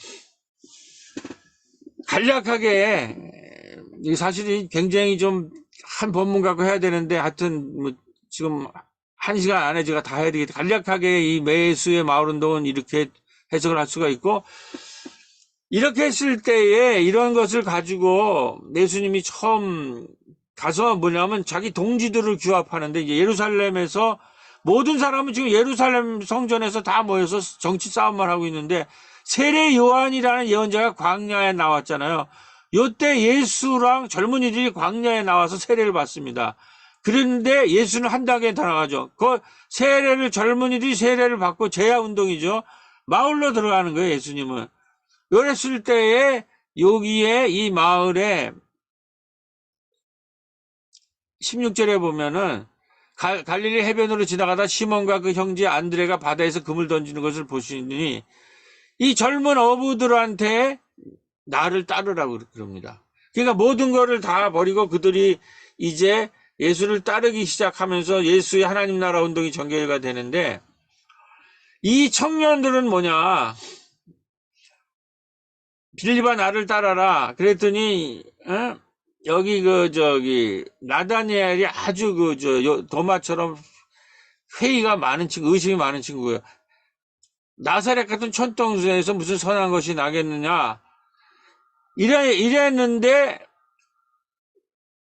Speaker 2: 간략하게, 이 사실이 굉장히 좀 한 본문 갖고 해야 되는데, 하여튼, 뭐, 지금 1시간 안에 제가 다 해야 되겠다. 간략하게 이 매수의 마을 운동은 이렇게 해석을 할 수가 있고, 이렇게 했을 때에 이런 것을 가지고 예수님이 처음 가서 뭐냐면 자기 동지들을 규합하는데, 이제 예루살렘에서 모든 사람은 지금 예루살렘 성전에서 다 모여서 정치 싸움만 하고 있는데, 세례 요한이라는 예언자가 광야에 나왔잖아요. 요때 예수랑 젊은이들이 광야에 나와서 세례를 받습니다. 그런데 예수는 한 단계 더 나가죠. 그 세례를, 젊은이들이 세례를 받고 제야 운동이죠. 마을로 들어가는 거예요, 예수님은. 그랬을 때에 여기에 이 마을에 16절에 보면은 갈릴리 해변으로 지나가다 시몬과 그 형제 안드레가 바다에서 금을 던지는 것을 보시니 이 젊은 어부들한테 나를 따르라고 그럽니다. 그러니까 모든 거를 다 버리고 그들이 이제 예수를 따르기 시작하면서 예수의 하나님 나라 운동이 전개가 되는데, 이 청년들은 뭐냐? 빌립아 나를 따라라. 그랬더니 여기 나다니엘이 아주 도마처럼 회의가 많은 친구, 의심이 많은 친구예요. 나사렛 같은 촌동네에서 무슨 선한 것이 나겠느냐? 이랬는데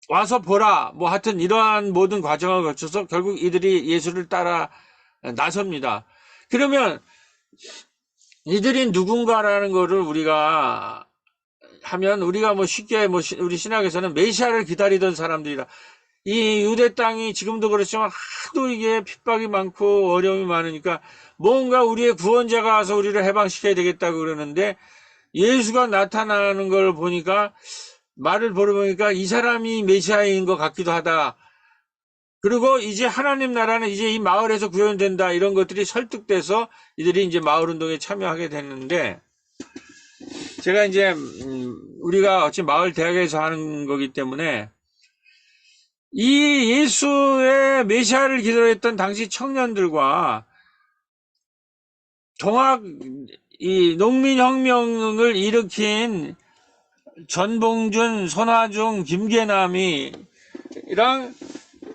Speaker 2: 와서 보라. 뭐 하여튼 이러한 모든 과정을 거쳐서 결국 이들이 예수를 따라 나섭니다. 그러면 이들이 누군가라는 거를 우리가 하면, 우리가 뭐 쉽게 우리 신학에서는 메시아를 기다리던 사람들이라. 이 유대 땅이 지금도 그렇지만 하도 이게 핍박이 많고 어려움이 많으니까 뭔가 우리의 구원자가 와서 우리를 해방시켜야 되겠다고 그러는데, 예수가 나타나는 걸 보니까, 말을 들어보니까 이 사람이 메시아인 것 같기도 하다. 그리고 이제 하나님 나라는 이제 이 마을에서 구현된다. 이런 것들이 설득돼서 이들이 이제 마을 운동에 참여하게 됐는데, 제가 이제 우리가 어찌 마을 대학에서 하는 거기 때문에 이 예수의 메시아를 기다렸던 당시 청년들과 이 농민혁명을 일으킨 전봉준, 손화중, 김계남이랑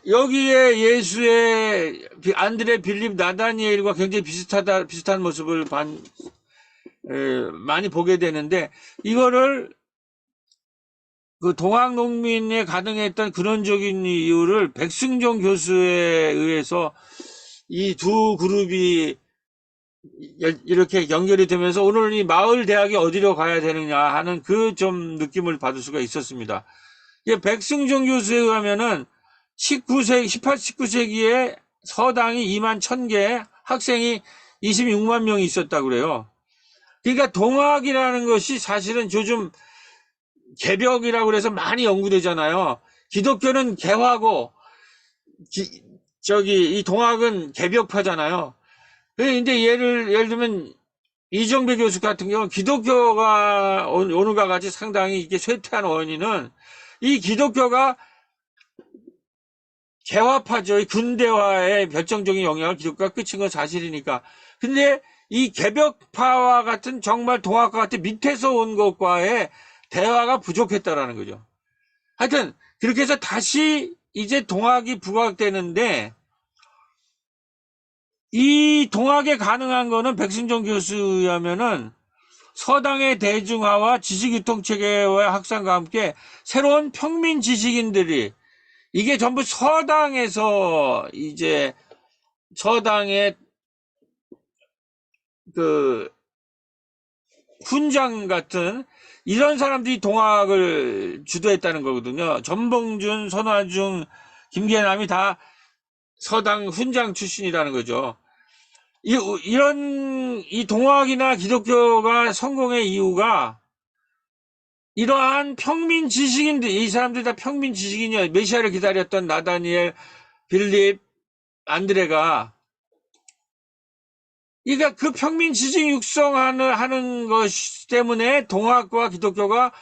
Speaker 2: 여기에 예수의 안드레, 빌립, 나다니엘과 굉장히 비슷한 모습을 많이 보게 되는데, 이거를 그 동학농민에 가능했던 근원적인 이유를 백승종 교수에 의해서 이 두 그룹이 이렇게 연결이 되면서 오늘 이 마을 대학이 어디로 가야 되느냐 하는 그 좀 느낌을 받을 수가 있었습니다. 백승종 교수에 의하면은 18, 19세기에 서당이 2만 1000개, 학생이 26만 명이 있었다고 그래요. 그러니까 동학이라는 것이 사실은 요즘 개벽이라고 그래서 많이 연구되잖아요. 기독교는 개화고, 이 동학은 개벽파잖아요. 근데 예를 들면 이정배 교수 같은 경우는 기독교가 오늘과 같이 상당히 이게 쇠퇴한 원인은 이 기독교가 개화파죠. 이 근대화의 결정적인 영향을 기독교가 끼친 건 사실이니까. 근데 이 개벽파와 같은 정말 동학과 같은 밑에서 온 것과의 대화가 부족했다라는 거죠. 하여튼 그렇게 해서 다시 이제 동학이 부각되는데, 이 동학에 가능한 거는 백승종 교수에 하면은 서당의 대중화와 지식유통체계와 확산과 함께 새로운 평민 지식인들이, 이게 전부 서당에서 이제 서당의 그 훈장 같은 이런 사람들이 동학을 주도했다는 거거든요. 전봉준, 손화중, 김계남이 다 서당 훈장 출신이라는 거죠. 이 동학이나 기독교가 성공의 이유가 이러한 평민 지식인들, 이 사람들이 다 평민 지식인이야. 메시아를 기다렸던 나다니엘, 빌립, 안드레가, 그러니까 그 평민 지식 육성하는 것 때문에 동학과 기독교가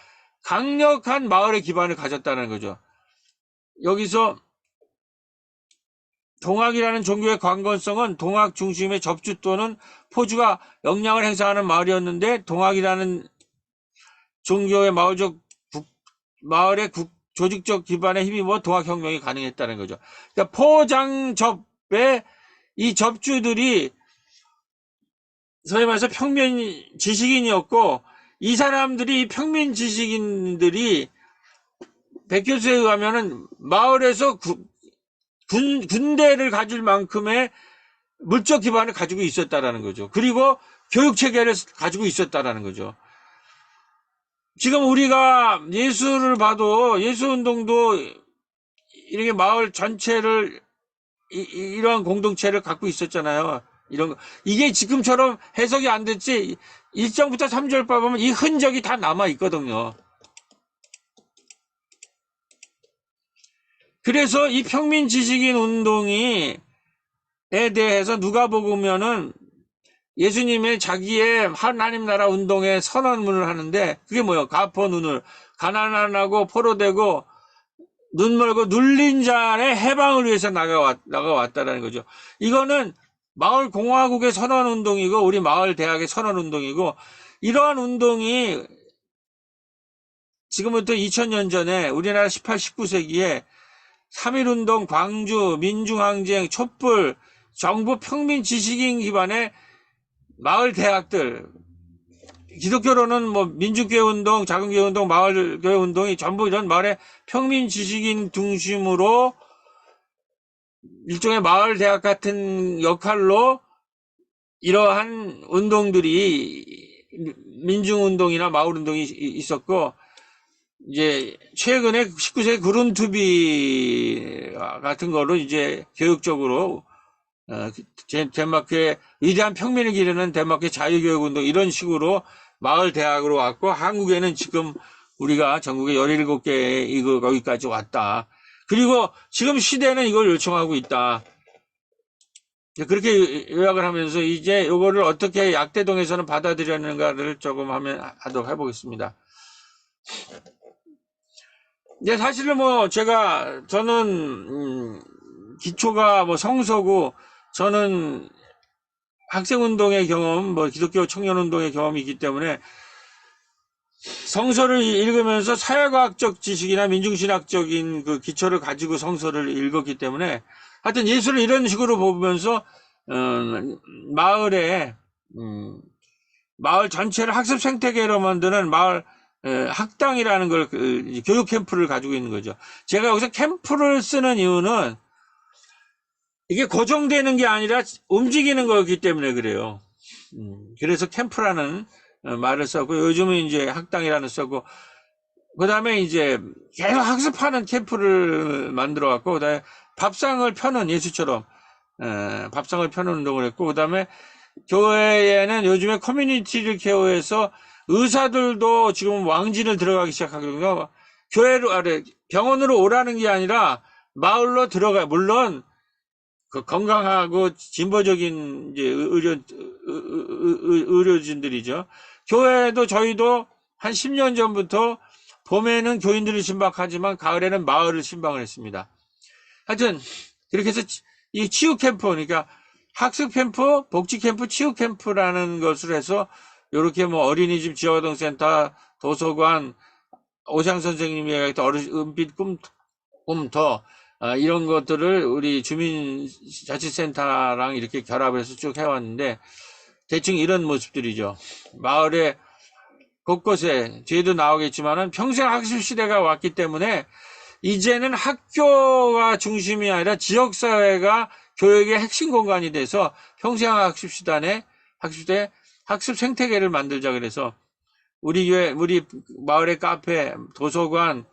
Speaker 2: 강력한 마을의 기반을 가졌다는 거죠. 여기서 동학이라는 종교의 관건성은 동학 중심의 접주 또는 포주가 영향을 행사하는 마을이었는데 동학이라는 종교의 마을의 조직적 기반에 힘입어 동학혁명이 가능했다는 거죠. 그러니까 포장접의 이 접주들이 소위 말해서 평민 지식인이었고 이 사람들이 평민 지식인들이 백 교수에 의하면은 마을에서 군대를 가질 만큼의 물적 기반을 가지고 있었다라는 거죠. 그리고 교육 체계를 가지고 있었다라는 거죠. 지금 우리가 예수를 봐도 예수 운동도 이렇게 마을 전체를 이러한 공동체를 갖고 있었잖아요. 이런 거. 이게 지금처럼 해석이 안 됐지 1장부터 3절 보면 이 흔적이 다 남아 있거든요. 그래서 이 평민 지식인 운동에 대해서 누가복음에는 예수님의 자기의 하나님 나라 운동의 선언문을 하는데 그게 뭐예요? 가포 눈을 가난하고 포로되고 눈 멀고 눌린 자의 해방을 위해서 나가왔다라는 거죠. 이거는 마을 공화국의 선언 운동이고 우리 마을 대학의 선언 운동이고 이러한 운동이 지금부터 2000년 전에 우리나라 18, 19세기에 3.1운동, 광주, 민중항쟁, 촛불, 정부 평민 지식인 기반의 마을 대학들, 기독교로는 뭐 민주교회 운동, 작은교회 운동, 마을교회 운동이 전부 이런 마을의 평민 지식인 중심으로 일종의 마을 대학 같은 역할로 이러한 운동들이 민중운동이나 마을운동이 있었고 이제 최근에 19세기 그룬투비 같은 거로 이제 교육적으로 덴마크의 위대한 평민을 기르는 덴마크의 자유교육운동 이런 식으로 마을 대학으로 왔고 한국에는 지금 우리가 전국에 17개 이거 거기까지 왔다. 그리고 지금 시대는 이걸 요청하고 있다. 그렇게 요약을 하면서 이제 이거를 어떻게 약대동에서는 받아들였는가를 조금 하도록 해보겠습니다. 이제 사실은 뭐 저는 기초가 뭐 성서고 저는 학생운동의 경험, 뭐 기독교 청년운동의 경험이 있기 때문에 성서를 읽으면서 사회과학적 지식이나 민중신학적인 그 기초를 가지고 성서를 읽었기 때문에 하여튼 예수를 이런 식으로 보면서 마을 전체를 학습 생태계로 만드는 마을 학당이라는 걸 교육 캠프를 가지고 있는 거죠. 제가 여기서 캠프를 쓰는 이유는 이게 고정되는 게 아니라 움직이는 거기 때문에 그래요. 그래서 캠프라는 말을 썼고 요즘은 이제 학당이라는 쓰고 그 다음에 이제 계속 학습하는 캠프를 만들어 갖고 그 다음에 밥상을 펴는 예수처럼 밥상을 펴는 운동을 했고 그 다음에 교회에는 요즘에 커뮤니티를 케어해서 의사들도 지금 왕진을 들어가기 시작하거든요. 병원으로 오라는 게 아니라 마을로 들어가 물론 그 건강하고 진보적인 이제 의료진들이죠. 교회도 저희도 한 10년 전부터 봄에는 교인들을 신방하지만 가을에는 마을을 신방을 했습니다. 하여튼 그렇게 해서 이 치유 캠프 그러니까 학습 캠프, 복지 캠프, 치유 캠프라는 것을 해서 이렇게 뭐 어린이집, 지역아동센터, 도서관, 오상 선생님이 얘기했던 은빛 꿈터 이런 것들을 우리 주민자치센터랑 이렇게 결합해서 쭉 해왔는데 대충 이런 모습들이죠. 마을에 곳곳에 뒤에도 나오겠지만은 평생 학습 시대가 왔기 때문에 이제는 학교가 중심이 아니라 지역사회가 교육의 핵심 공간이 돼서 평생 학습 시대 학습 생태계를 만들자 그래서 우리 마을의 카페, 도서관,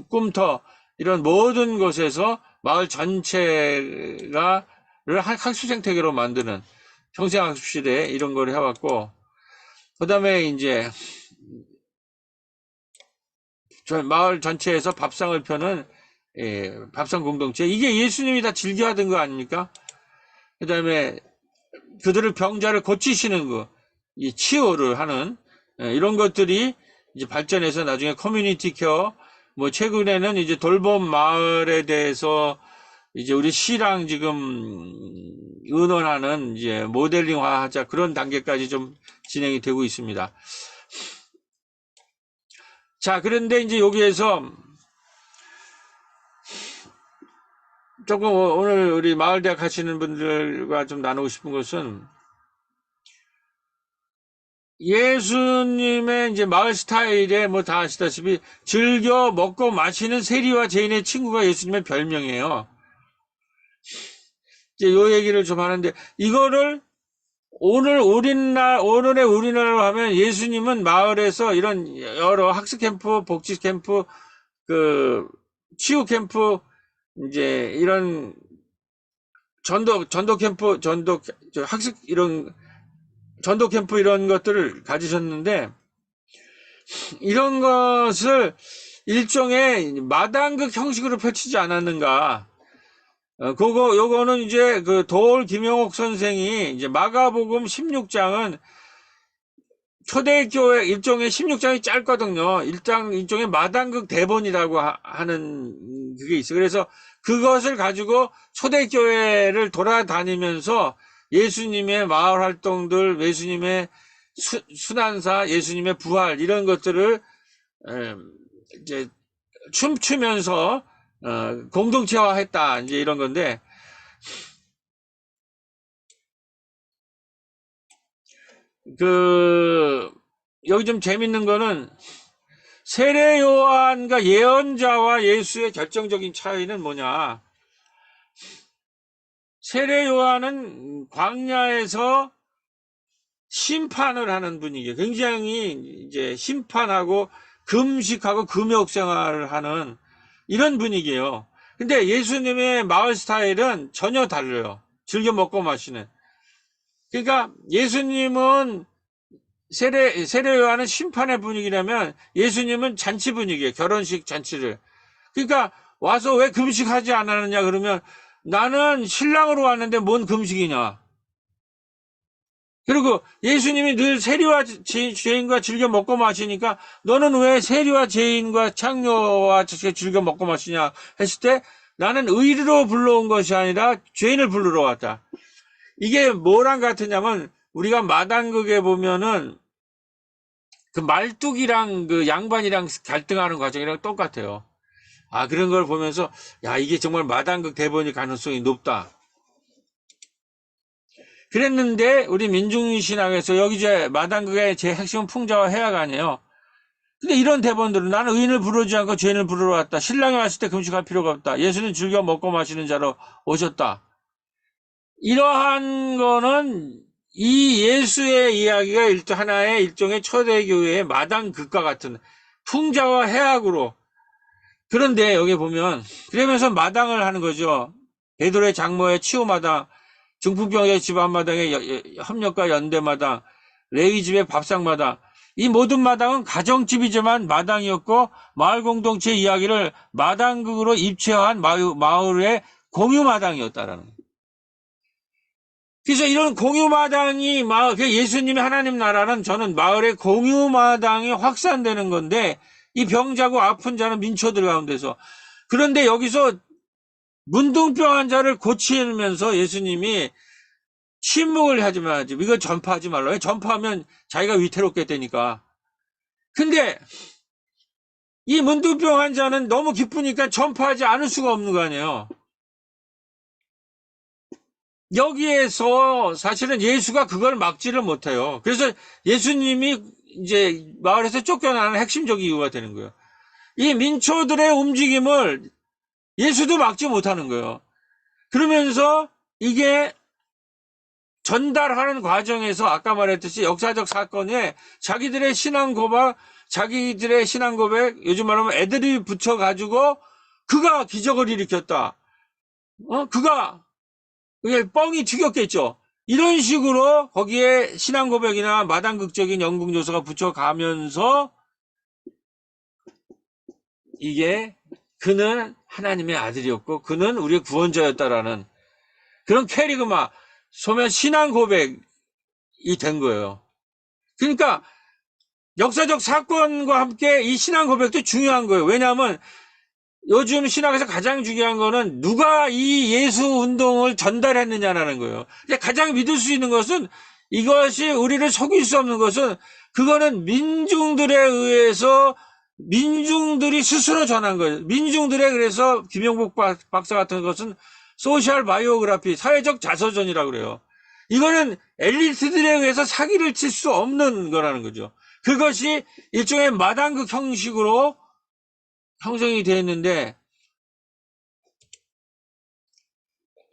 Speaker 2: 꿈터 이런 모든 곳에서 마을 전체가 학습 생태계로 만드는 평생 학습 시대에 이런 걸 해왔고 그 다음에 이제 마을 전체에서 밥상을 펴는 밥상 공동체 이게 예수님이 다 즐겨하던 거 아닙니까? 그 다음에 그들을 병자를 고치시는 거, 이 치유를 하는 이런 것들이 이제 발전해서 나중에 커뮤니티 케어, 뭐 최근에는 이제 돌봄 마을에 대해서 이제 우리 시랑 지금 의논하는 이제 모델링화 하자 그런 단계까지 좀 진행이 되고 있습니다. 자, 그런데 이제 여기에서 조금 오늘 우리 마을대학 하시는 분들과 좀 나누고 싶은 것은 예수님의 이제 마을 스타일에 뭐 다 아시다시피 즐겨 먹고 마시는 세리와 죄인의 친구가 예수님의 별명이에요. 이제 요 얘기를 좀 하는데 이거를 오늘의 우리나라로 하면 예수님은 마을에서 이런 여러 학습 캠프, 복지 캠프, 그 치유 캠프 이제 이런 전도 캠프, 학습 이런 전도 캠프 이런 것들을 가지셨는데 이런 것을 일종의 마당극 형식으로 펼치지 않았는가. 요거는 이제 그 도올 김영옥 선생이 이제 마가복음 16장은 초대교회 일종의 16장이 짧거든요. 일종의 마당극 대본이라고 하는 그게 있어요. 그래서 그것을 가지고 초대교회를 돌아다니면서 예수님의 마을 활동들, 예수님의 순환사, 예수님의 부활 이런 것들을 이제 춤추면서 공동체화했다 이제 이런 건데 여기 좀 재밌는 거는 세례 요한과 예언자와 예수의 결정적인 차이는 뭐냐? 세례 요한은 광야에서 심판을 하는 분이게 굉장히 이제 심판하고 금식하고 금욕 생활을 하는 이런 분위기예요. 근데 예수님의 마을 스타일은 전혀 달라요. 즐겨 먹고 마시는. 그러니까 예수님은 세례 요한은 심판의 분위기라면 예수님은 잔치 분위기예요. 결혼식 잔치를. 그러니까 와서 왜 금식하지 않았느냐 그러면 나는 신랑으로 왔는데 뭔 금식이냐. 그리고 예수님이 늘 세리와 죄인과 즐겨 먹고 마시니까 너는 왜 세리와 죄인과 창녀와 즐겨 먹고 마시냐 했을 때 나는 의리로 불러온 것이 아니라 죄인을 부르러 왔다. 이게 뭐랑 같으냐면 우리가 마당극에 보면은 그 말뚝이랑 그 양반이랑 갈등하는 과정이랑 똑같아요. 아, 그런 걸 보면서 야, 이게 정말 마당극 대본일 가능성이 높다. 그랬는데 우리 민중신앙에서 여기 이제 마당극의 제 핵심은 풍자와 해약 아니에요. 근데 이런 대본들은 나는 의인을 부르지 않고 죄인을 부르러 왔다. 신랑이 왔을 때 금식할 필요가 없다. 예수는 즐겨 먹고 마시는 자로 오셨다. 이러한 거는 이 예수의 이야기가 하나의 일종의 초대교회의 마당극과 같은 풍자와 해악으로. 그런데 여기 보면 그러면서 마당을 하는 거죠. 베드로의 장모의 치유마당, 중풍병의 집안마당의 협력과 연대마당, 레위집의 밥상마당. 이 모든 마당은 가정집이지만 마당이었고 마을 공동체 이야기를 마당극으로 입체한 마을의 공유마당이었다라는 거예요. 그래서 이런 공유마당이 예수님의 하나님 나라는 저는 마을의 공유마당이 확산되는 건데 이 병자고 아픈 자는 민초들 가운데서 그런데 여기서 문둥병 환자를 고치면서 예수님이 침묵을 하지 말지 이거 전파하지 말라. 전파하면 자기가 위태롭게 되니까. 근데 이 문둥병 환자는 너무 기쁘니까 전파하지 않을 수가 없는 거 아니에요. 여기에서 사실은 예수가 그걸 막지를 못해요. 그래서 예수님이 이제 마을에서 쫓겨나는 핵심적인 이유가 되는 거예요. 이 민초들의 움직임을 예수도 막지 못하는 거예요. 그러면서 이게 전달하는 과정에서 아까 말했듯이 역사적 사건에 자기들의 신앙 고백, 요즘 말하면 애들이 붙여가지고 그가 기적을 일으켰다. 그가 그게 뻥이 튀겼겠죠. 이런 식으로 거기에 신앙 고백이나 마당극적인 연극 요소가 붙여가면서 이게 그는 하나님의 아들이었고 그는 우리의 구원자였다라는 그런 캐리그마 소면 신앙 고백이 된 거예요. 그러니까 역사적 사건과 함께 이 신앙 고백도 중요한 거예요. 왜냐하면 요즘 신학에서 가장 중요한 거는 누가 이 예수 운동을 전달했느냐라는 거예요. 근데 가장 믿을 수 있는 것은, 이것이 우리를 속일 수 없는 것은, 그거는 민중들에 의해서 민중들이 스스로 전한 거예요. 민중들의, 그래서 김영복 박사 같은 것은 소셜 바이오그래피, 사회적 자서전이라고 그래요. 이거는 엘리트들에 의해서 사기를 칠 수 없는 거라는 거죠. 그것이 일종의 마당극 형식으로 형성이 되어 있는데,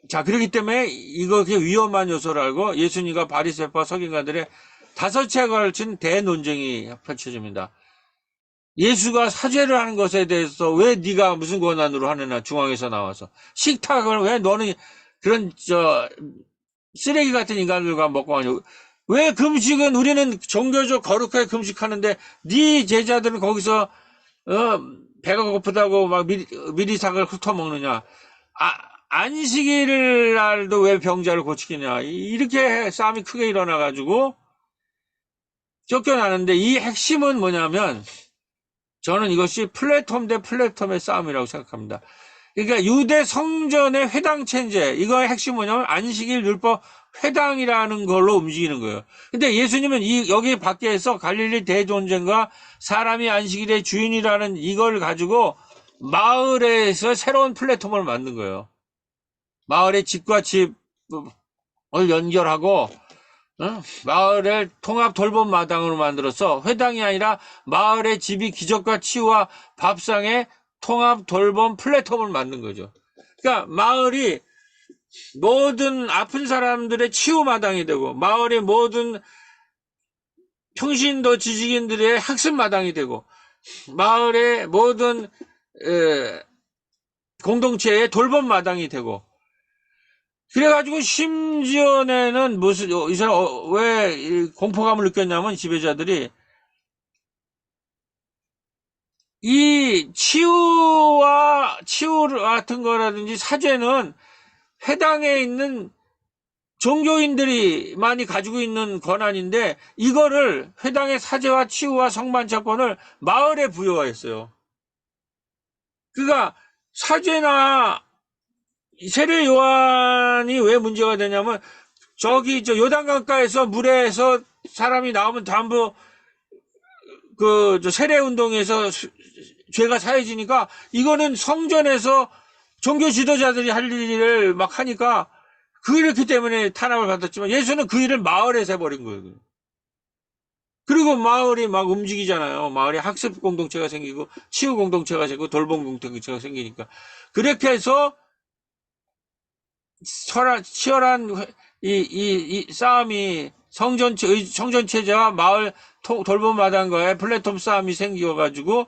Speaker 2: 자, 그렇기 때문에 이거 위험한 요소를 알고 예수님과 바리새파 서기관들의 5차에 걸친 대논쟁이 펼쳐집니다. 예수가 사죄를 하는 것에 대해서 왜 네가 무슨 권한으로 하느냐, 중앙에서 나와서. 식탁을 왜 너는 그런 쓰레기 같은 인간들과 먹고 하냐. 왜 금식은 우리는 종교적 거룩하게 금식하는데 네 제자들은 거기서 배가 고프다고 막 미리삭을 훑어먹느냐. 안식일 날도 왜 병자를 고치느냐. 이렇게 싸움이 크게 일어나가지고 쫓겨나는데, 이 핵심은 뭐냐면, 저는 이것이 플레톰 대 플레톰의 싸움이라고 생각합니다. 그러니까 유대 성전의 회당 체제, 이거의 핵심은 뭐냐면 안식일 율법 회당이라는 걸로 움직이는 거예요. 근데 예수님은 여기 밖에서 갈릴리 대존쟁과 사람이 안식일의 주인이라는 이걸 가지고 마을에서 새로운 플랫폼을 만든 거예요. 마을의 집과 집을 연결하고 마을을 통합 돌봄 마당으로 만들어서 회당이 아니라 마을의 집이 기적과 치유와 밥상의 통합 돌봄 플랫폼을 만든 거죠. 그러니까 마을이 모든 아픈 사람들의 치유 마당이 되고, 마을의 모든 평신도 지식인들의 학습 마당이 되고, 마을의 모든 공동체의 돌봄 마당이 되고, 그래가지고 심지어는 이 사람 왜 공포감을 느꼈냐면, 지배자들이 이 치유 같은 거라든지 사죄는 회당에 있는 종교인들이 많이 가지고 있는 권한인데, 이거를 회당의 사죄와 치유와 성만찬권을 마을에 부여했어요. 그러니까 사죄나 세례 요한이 왜 문제가 되냐면, 저기 요단강가에서 물에서 사람이 나오면 전부 세례 운동에서 죄가 사해지니까, 이거는 성전에서 종교 지도자들이 할 일을 막 하니까 그렇기 때문에 탄압을 받았지만, 예수는 그 일을 마을에서 해버린 거예요. 그리고 마을이 막 움직이잖아요. 마을에 학습 공동체가 생기고 치유 공동체가 생기고 돌봄 공동체가 생기니까. 그렇게 해서 치열한 이 싸움이 성전 체제와 마을 돌봄 마당과의 플랫폼 싸움이 생겨가지고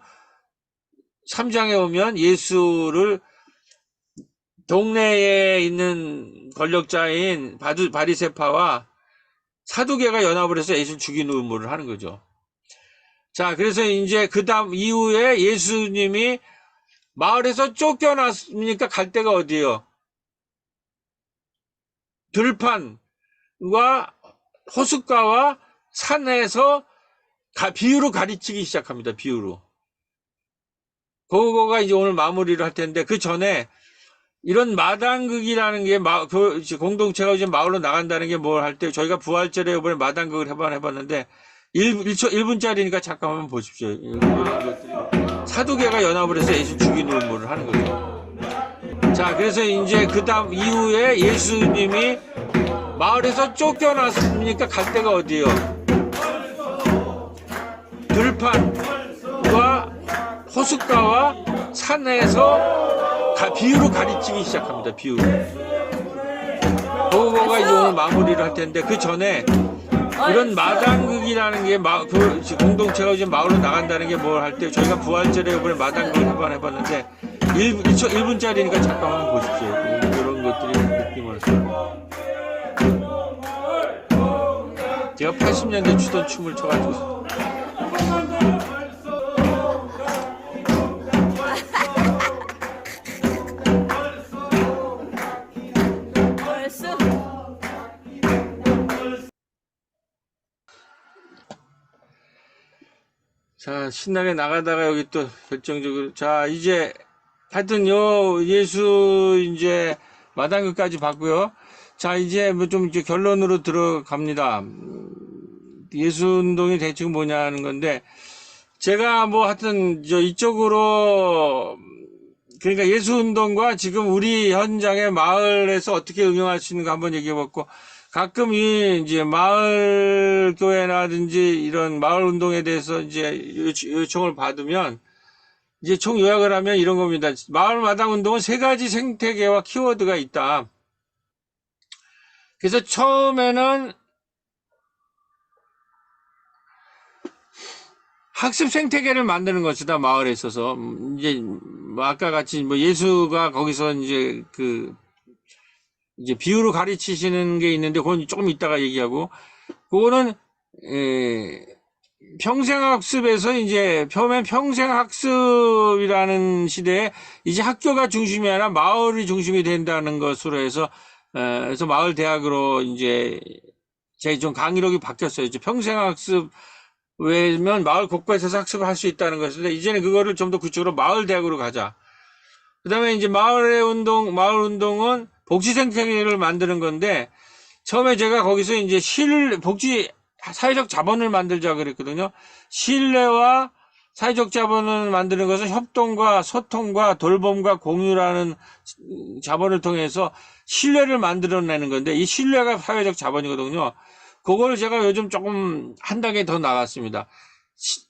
Speaker 2: 3장에 오면 예수를 동네에 있는 권력자인 바리새파와 사두개가 연합을 해서 예수를 죽이는 음모를 하는 거죠. 자, 그래서 이제 그 다음 이후에 예수님이 마을에서 쫓겨났으니까 갈 데가 어디예요? 들판과 호숫가와 산에서 비유로 가르치기 시작합니다. 비유로. 그거가 이제 오늘 마무리를 할 텐데, 그 전에 이런 마당극이라는 게 공동체가 이제 마을로 나간다는 게 뭘 할 때, 저희가 부활절에 이번에 마당극을 해봤는데 1분짜리니까 잠깐 한번 보십시오. 사두개가 연합을 해서 예수 죽이는 음모를 하는 거죠. 자, 그래서 이제 그 다음 이후에 예수님이 마을에서 쫓겨났으니까 갈 데가 어디예요? 들판과 호숫가와 산에서 비유로 가르치기 시작합니다. 비유로. 그거가 이제 오늘 마무리를 할 텐데, 그 전에 이런 마당극이라는 게 공동체가 이제 마을로 나간다는 게 뭘 할 때, 저희가 부활절에 이번에 마당극을 해봤는데 1분짜리니까 잠깐 한번 보십시오. 이런 것들이 느낌을. 제가 80년대 추던 춤을 춰가지고. 자, 신나게 나가다가 여기 또 결정적으로, 자, 이제 하여튼 요 예수 이제 마당극까지 봤고요. 자, 이제 뭐 좀 이제 결론으로 들어갑니다. 예수 운동이 대충 뭐냐는 건데, 제가 뭐 하여튼 저 이쪽으로, 그러니까 예수 운동과 지금 우리 현장의 마을에서 어떻게 응용할 수 있는가 한번 얘기해 봤고, 가끔 이 이제 마을 교회라든지 이런 마을 운동에 대해서 이제 요청을 받으면 이제 총 요약을 하면 이런 겁니다. 마을 마당 운동은 세 가지 생태계와 키워드가 있다. 그래서 처음에는 학습 생태계를 만드는 것이다, 마을에 있어서. 이제 뭐 아까 같이 뭐 예수가 거기서 이제 이제 비유로 가르치시는 게 있는데 그건 조금 이따가 얘기하고, 그거는 평생학습에서 이제 평생학습이라는 시대에 이제 학교가 중심이 아니라 마을이 중심이 된다는 것으로 해서 그래서 마을 대학으로 이제 제 좀 강의록이 바뀌었어요. 이제 평생학습 외면 마을 곳곳에서 학습을 할 수 있다는 것인데, 이제는 그거를 좀 더 구체적으로 마을 대학으로 가자. 그다음에 이제 마을 운동은 복지 생태계를 만드는 건데, 처음에 제가 거기서 이제 복지 사회적 자본을 만들자 그랬거든요. 신뢰와 사회적 자본을 만드는 것은 협동과 소통과 돌봄과 공유라는 자본을 통해서 신뢰를 만들어내는 건데, 이 신뢰가 사회적 자본이거든요. 그걸 제가 요즘 조금 한 단계 더 나갔습니다.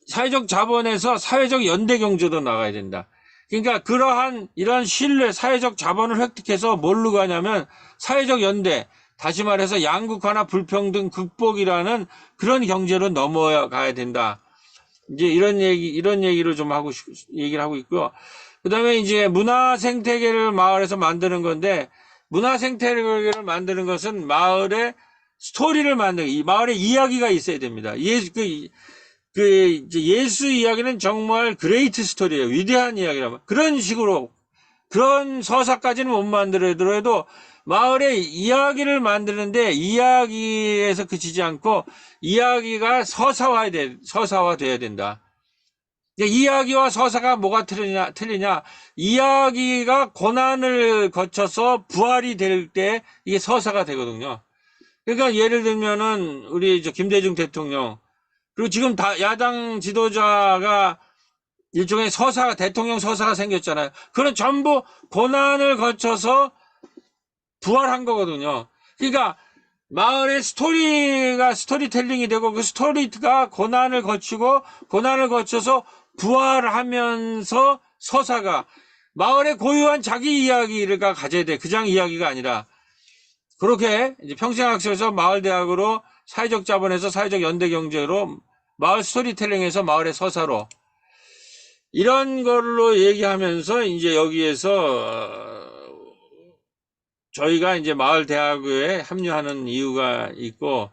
Speaker 2: 사회적 자본에서 사회적 연대 경제도 나가야 된다. 그러니까 이런 신뢰, 사회적 자본을 획득해서 뭘로 가냐면 사회적 연대, 다시 말해서 양극화나 불평등 극복이라는 그런 경제로 넘어가야 된다. 이제 이런 얘기를 좀 얘기를 하고 있고요. 그 다음에 이제 문화 생태계를 마을에서 만드는 건데, 문화 생태계를 만드는 것은 마을의 스토리를 이 마을에 이야기가 있어야 됩니다. 이제 예수 이야기는 정말 그레이트 스토리예요. 위대한 이야기라면. 그런 식으로, 그런 서사까지는 못 만들더라도 마을의 이야기를 만드는데, 이야기에서 그치지 않고 이야기가 서사화돼야 된다. 이야기와 서사가 뭐가 틀리냐? 이야기가 고난을 거쳐서 부활이 될 때 이게 서사가 되거든요. 그러니까 예를 들면은 우리 김대중 대통령, 그리고 지금 야당 지도자가 일종의 대통령 서사가 생겼잖아요. 그런 전부 고난을 거쳐서 부활한 거거든요. 그러니까 마을의 스토리텔링이 되고, 그 스토리가 고난을 거쳐서 부활하면서 서사가 마을의 고유한 자기 이야기가 가져야 돼. 그냥 이야기가 아니라. 그렇게 이제 평생학습에서 마을대학으로, 사회적 자본에서 사회적 연대 경제로, 마을 스토리텔링에서 마을의 서사로, 이런 걸로 얘기하면서 이제 여기에서 저희가 이제 마을대학에 합류하는 이유가 있고,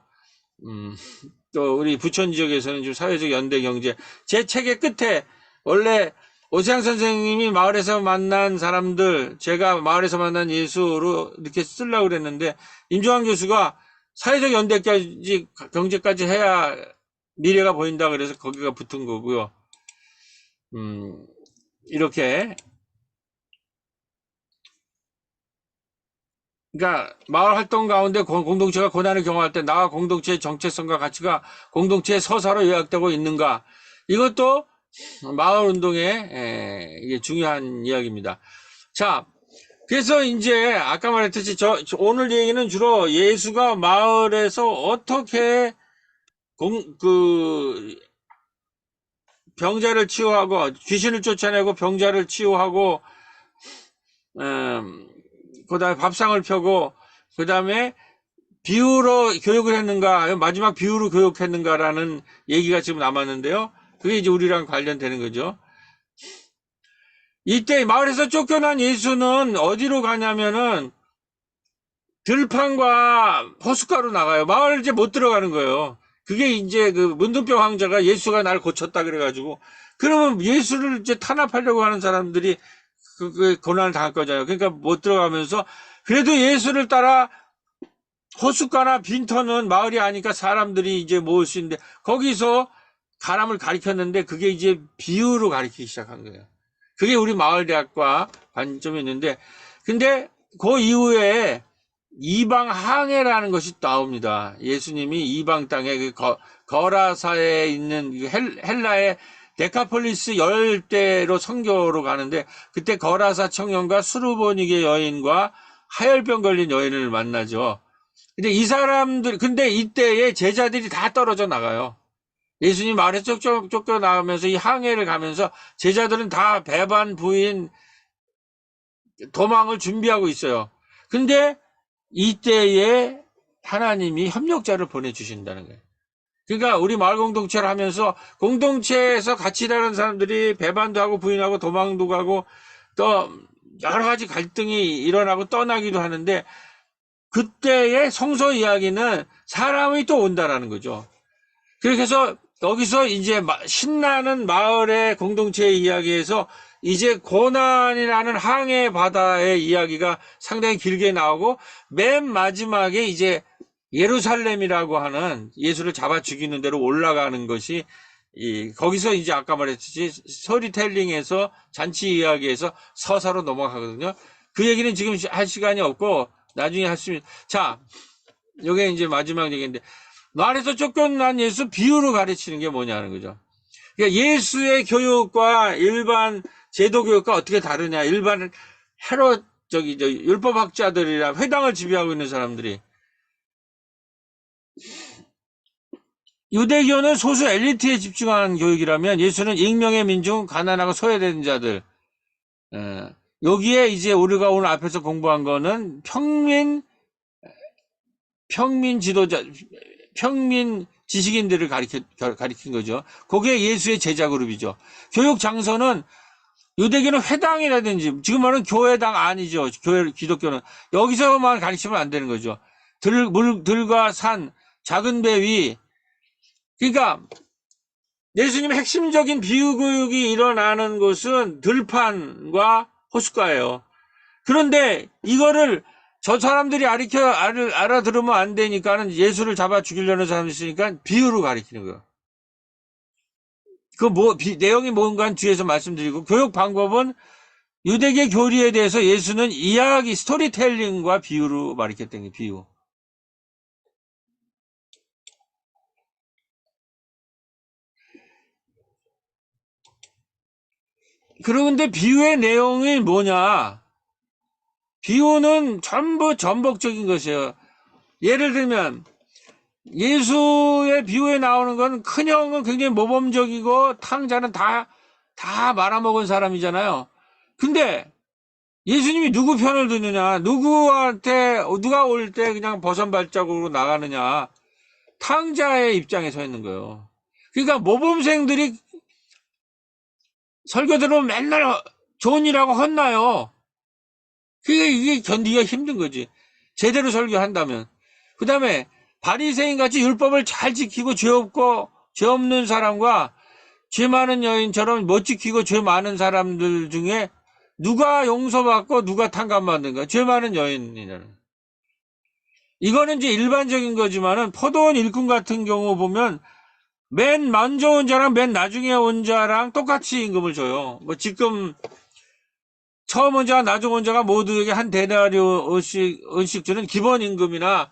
Speaker 2: 또 우리 부천 지역에서는 지금 사회적 연대 경제, 제 책의 끝에 원래 오세영 선생님이 마을에서 만난 사람들, 제가 마을에서 만난 예수로 이렇게 쓰려고 그랬는데, 임종환 교수가 사회적 연대까지, 경제까지 해야 미래가 보인다 그래서 거기가 붙은 거고요. 이렇게. 그러니까 마을 활동 가운데 공동체가 고난을 경험할 때 나와 공동체의 정체성과 가치가 공동체의 서사로 요약되고 있는가? 이것도 마을 운동의 이게 중요한 이야기입니다. 자, 그래서 이제 아까 말했듯이 오늘 얘기는 주로 예수가 마을에서 어떻게 병자를 치유하고, 귀신을 쫓아내고 병자를 치유하고, 그 다음에 밥상을 펴고, 그 다음에 비유로 교육을 했는가, 마지막 비유로 교육했는가라는 얘기가 지금 남았는데요. 그게 이제 우리랑 관련되는 거죠. 이때 마을에서 쫓겨난 예수는 어디로 가냐면은 들판과 호숫가로 나가요. 마을 이제 못 들어가는 거예요. 그게 이제 그 문둥병 환자가 예수가 날 고쳤다 그래가지고, 그러면 예수를 이제 탄압하려고 하는 사람들이 그 고난을 당할 거잖아요. 그러니까 못 들어가면서, 그래도 예수를 따라 호숫가나 빈터는 마을이 아니까 사람들이 이제 모을 수 있는데, 거기서 사람을 가리켰는데 그게 이제 비유로 가리키기 시작한 거예요. 그게 우리 마을대학과 관점이 있는데, 근데 그 이후에 이방 항해라는 것이 나옵니다. 예수님이 이방 땅에 거라사에 있는 헬라의 데카폴리스 열대로 선교로 가는데, 그때 거라사 청년과 수르보니게 여인과 하열병 걸린 여인을 만나죠. 근데 이 사람들, 근데 이때에 제자들이 다 떨어져 나가요. 예수님 마을에서 쫓겨나가면서 이 항해를 가면서 제자들은 다 배반 부인 도망을 준비하고 있어요. 근데 이때에 하나님이 협력자를 보내주신다는 거예요. 그러니까 우리 마을 공동체를 하면서 공동체에서 같이 일하는 사람들이 배반도 하고 부인하고 도망도 가고 또 여러 가지 갈등이 일어나고 떠나기도 하는데, 그때의 성서 이야기는 사람이 또 온다라는 거죠. 그래서 여기서 이제 신나는 마을의 공동체의 이야기에서 이제 고난이라는 항해 바다의 이야기가 상당히 길게 나오고, 맨 마지막에 이제 예루살렘이라고 하는 예수를 잡아 죽이는 대로 올라가는 것이, 거기서 이제 아까 말했듯이 스토리텔링에서 잔치 이야기에서 서사로 넘어가거든요. 그 얘기는 지금 할 시간이 없고 나중에 할 수 있는. 자, 요게 이제 마지막 얘기인데, 말에서 쫓겨난 예수 비유로 가르치는 게 뭐냐는 거죠. 그러니까 예수의 교육과 일반 제도 교육과 어떻게 다르냐. 일반 율법학자들이랑 회당을 지배하고 있는 사람들이, 유대교는 소수 엘리트에 집중한 교육이라면 예수는 익명의 민중, 가난하고 소외된 자들. 여기에 이제 우리가 오늘 앞에서 공부한 거는 평민 지도자, 평민 지식인들을 가리킨 거죠. 그게 예수의 제자 그룹이죠. 교육 장소는, 유대교는 회당이라든지, 지금 말하는 교회당 아니죠. 기독교는. 여기서만 가르치면 안 되는 거죠. 들과 산, 작은 배 위. 그러니까 예수님의 핵심적인 비유 교육이 일어나는 곳은 들판과 호숫가예요. 그런데 이거를 저 사람들이 알아들으면 안 되니까는, 예수를 잡아 죽이려는 사람이 있으니까 비유로 가리키는 거예요. 내용이 뭔가는 뒤에서 말씀드리고, 교육 방법은 유대계 교리에 대해서 예수는 이야기, 스토리텔링과 비유로 가르쳤던 게 비유. 그런데 비유의 내용이 뭐냐? 비유는 전부 전복적인 것이에요. 예를 들면 예수의 비유에 나오는 건, 큰형은 굉장히 모범적이고 탕자는 다 말아먹은 사람이잖아요. 근데 예수님이 누구 편을 드느냐, 누가 올 때 그냥 버선 발자국으로 나가느냐, 탕자의 입장에 서 있는 거예요. 그러니까 모범생들이 설교 들으면 맨날 좋은 일하고 혼나요. 이게 견디기가 힘든 거지, 제대로 설교한다면. 그 다음에 바리새인 같이 율법을 잘 지키고 죄 없는 사람과 죄 많은 여인처럼 못 지키고 죄 많은 사람들 중에 누가 용서받고 누가 탕감받는가? 죄 많은 여인이라는. 이거는 이제 일반적인 거지만은, 포도원 일꾼 같은 경우 보면 맨 먼저 온 자랑 맨 나중에 온 자랑 똑같이 임금을 줘요. 뭐 지금 처음 온 자와 나중 온 자가 모두에게 한 데나리온씩 주는 기본 임금이나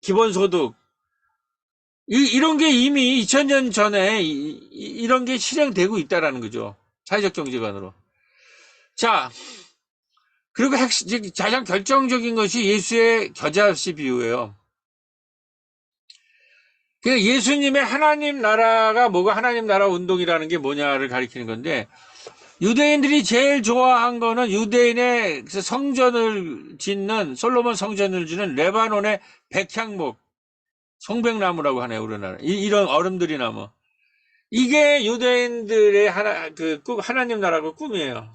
Speaker 2: 기본소득, 이런 게 이미 2000년 전에 이런 게 실행되고 있다라는 거죠. 사회적 경제관으로. 자, 그리고 가장 결정적인 것이 예수의 겨자씨 비유예요. 예수님의 하나님 나라가 뭐가, 하나님 나라 운동이라는 게 뭐냐를 가리키는 건데, 유대인들이 제일 좋아한 거는 유대인의 성전을 짓는, 솔로몬 성전을 짓는 레바논의 백향목, 송백나무라고 하네요, 우리나라. 이런 얼음들이 나무. 이게 유대인들의 하나님 나라가 꿈이에요.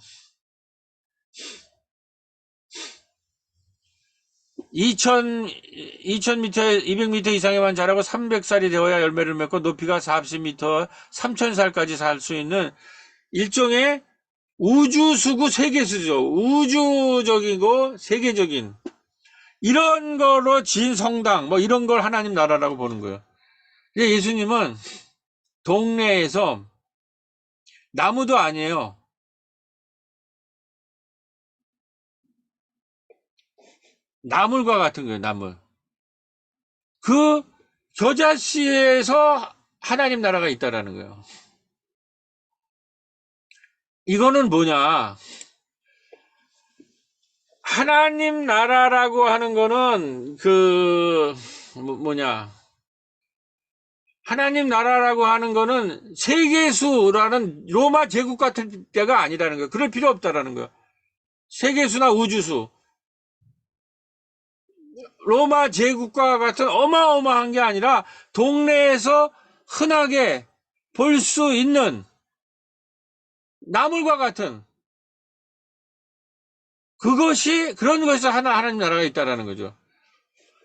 Speaker 2: 2000m, 200m 이상에만 자라고 300살이 되어야 열매를 맺고, 높이가 40m, 3000살까지 살 수 있는 일종의 우주수구 세계수죠. 우주적이고 세계적인 이런 거로 지은 성당, 뭐 이런 걸 하나님 나라라고 보는 거예요. 예수님은 동네에서 나무도 아니에요. 나물과 같은 거예요, 나물. 그 겨자씨에서 하나님 나라가 있다라는 거예요. 이거는 뭐냐? 하나님 나라라고 하는 거는 뭐냐? 하나님 나라라고 하는 거는 세계수라는 로마 제국 같은 때가 아니라는 거예요. 그럴 필요 없다라는 거예요. 세계수나 우주수. 로마 제국과 같은 어마어마한 게 아니라 동네에서 흔하게 볼 수 있는 나물과 같은 그런 것에서 하나님 나라가 있다라는 거죠.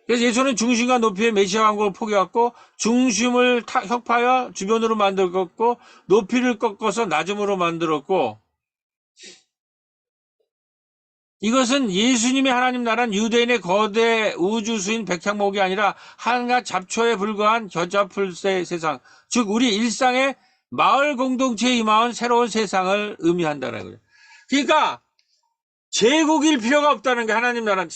Speaker 2: 그래서 예수는 중심과 높이의 메시아 왕국을 포기했고 중심을 혁파하여 주변으로 만들었고 높이를 꺾어서 낮음으로 만들었고 이것은 예수님의 하나님 나라는 유대인의 거대 우주수인 백향목이 아니라 한낱 잡초에 불과한 겨자풀새 세상, 즉 우리 일상의 마을 공동체에 임하온 새로운 세상을 의미한다는 거예요. 그러니까 제국일 필요가 없다는 게 하나님 나라.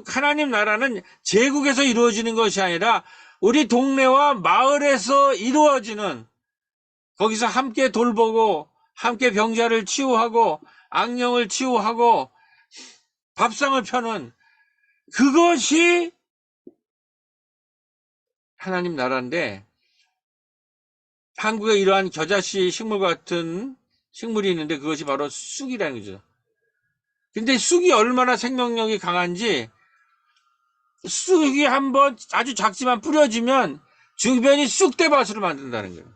Speaker 2: 하나님 나라는 제국에서 이루어지는 것이 아니라 우리 동네와 마을에서 이루어지는 거기서 함께 돌보고 함께 병자를 치유하고 악령을 치유하고 밥상을 펴는 그것이 하나님 나라인데 한국에 이러한 겨자씨 식물 같은 식물이 있는데 그것이 바로 쑥이라는 거죠. 근데 쑥이 얼마나 생명력이 강한지 쑥이 한번 아주 작지만 뿌려지면 주변이 쑥대밭으로 만든다는 거예요.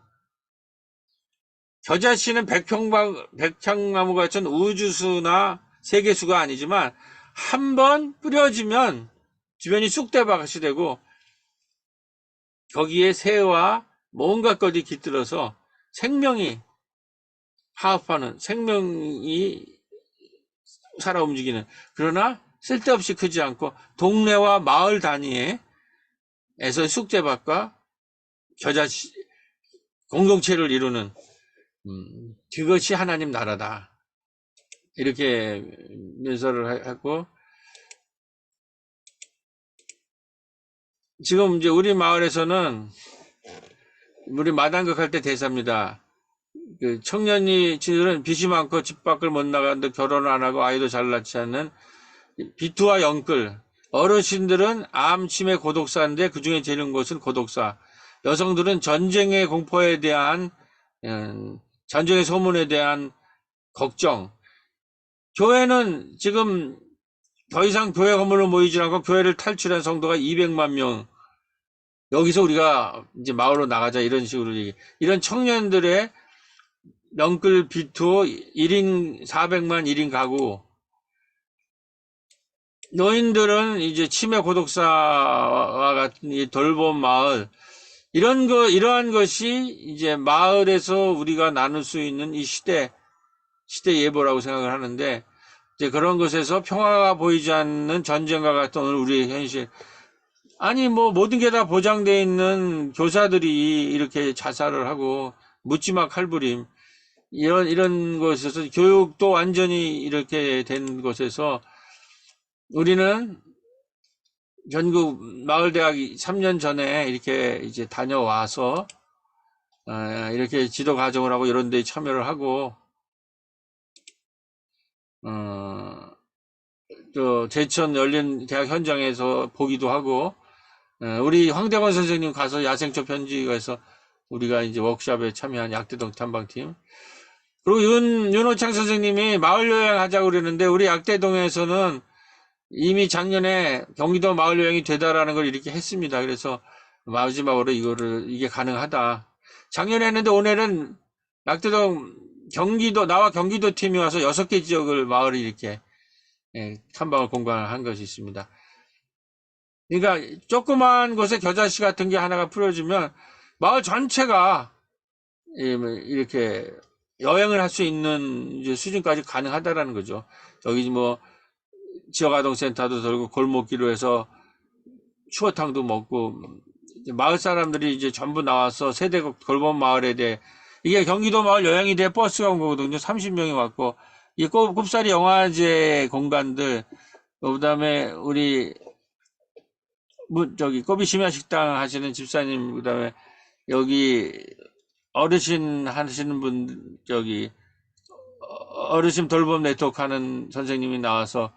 Speaker 2: 겨자씨는 백향나무 같은 우주수나 세계수가 아니지만 한번 뿌려지면 주변이 쑥대밭이 되고 거기에 새와 뭔가 것이 깃들어서 생명이 화합하는 생명이 살아 움직이는 그러나 쓸데없이 크지 않고 동네와 마을 단위에서 쑥대밭과 겨자씨 공동체를 이루는 그것이 하나님 나라다. 이렇게 묘사를 하고 지금 이제 우리 마을에서는 우리 마당극 할 때 대사입니다. 그 청년이들은 빚이 많고 집 밖을 못 나가는데 결혼을 안 하고 아이도 잘 낳지 않는 비투와 영끌. 어르신들은 암, 치매, 고독사인데 그 중에 제일 큰 것은 고독사. 여성들은 전쟁의 공포에 대한 전쟁의 소문에 대한 걱정. 교회는 지금 더 이상 교회 건물로 모이지 않고 교회를 탈출한 성도가 200만 명. 여기서 우리가 이제 마을로 나가자 이런 식으로 이런 청년들의 영끌 비투 1인 400만 1인 가구 노인들은 이제 치매 고독사와 같은 이 돌봄 마을 이러한 것이 이제 마을에서 우리가 나눌 수 있는 이 시대 예보라고 생각을 하는데 이제 그런 것에서 평화가 보이지 않는 전쟁과 같은 오늘 우리의 현실 아니 뭐 모든 게 다 보장되어 있는 교사들이 이렇게 자살을 하고 묻지마 칼부림 이런 것에서 교육도 완전히 이렇게 된 것에서 우리는 전국 마을대학 3년 전에 이렇게 이제 다녀와서 이렇게 지도 과정을 하고 이런 데 참여를 하고 또 제천 열린 대학 현장에서 보기도 하고 우리 황대건 선생님 가서 야생초 편지가서 우리가 이제 워크숍에 참여한 약대동 탐방팀 그리고 윤호창 선생님이 마을 여행 하자고 그러는데 우리 약대동에서는 이미 작년에 경기도 마을 여행이 되다라는 걸 이렇게 했습니다. 그래서 마지막으로 이게 가능하다. 작년에 했는데 올해는 약대동 나와 경기도 팀이 와서 6개 지역을 마을을 이렇게 탐방을 공간한 것이 있습니다. 그러니까 조그만 곳에 겨자씨 같은 게 하나가 풀어지면 마을 전체가 이렇게 여행을 할 수 있는 이제 수준까지 가능하다라는 거죠. 여기 뭐 지역아동센터도 돌고 골목길로 해서 추어탕도 먹고 마을 사람들이 이제 전부 나와서 세대국 돌봄 마을에 대해 이게 경기도 마을 여행이대 버스가 온 거거든요. 30명이 왔고, 이 꼽사리 영화제 공간들, 그다음에 우리 꼬비 심야 식당 하시는 집사님, 그다음에 여기 어르신 하시는 분, 어르신 돌봄 네트워크 하는 선생님이 나와서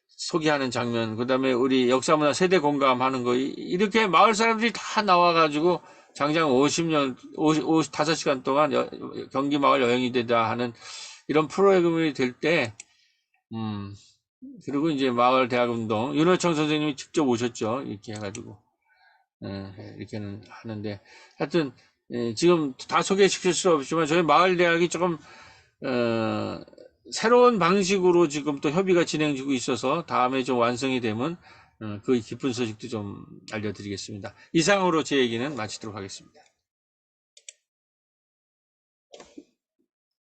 Speaker 2: 소개하는 장면, 그다음에 우리 역사문화 세대 공감하는 거, 이렇게 마을 사람들이 다 나와가지고 장장 50년, 55시간 동안 경기 마을 여행이 되다 하는 이런 프로그램이 될 때, 그리고 이제 마을 대학 운동, 윤호청 선생님이 직접 오셨죠. 이렇게 해가지고, 이렇게는 하는데, 하여튼, 지금 다 소개시킬 수 없지만 저희 마을 대학이 조금, 새로운 방식으로 지금 또 협의가 진행되고 있어서 다음에 좀 완성이 되면 그 기쁜 소식도 좀 알려드리겠습니다. 이상으로 제 얘기는 마치도록 하겠습니다.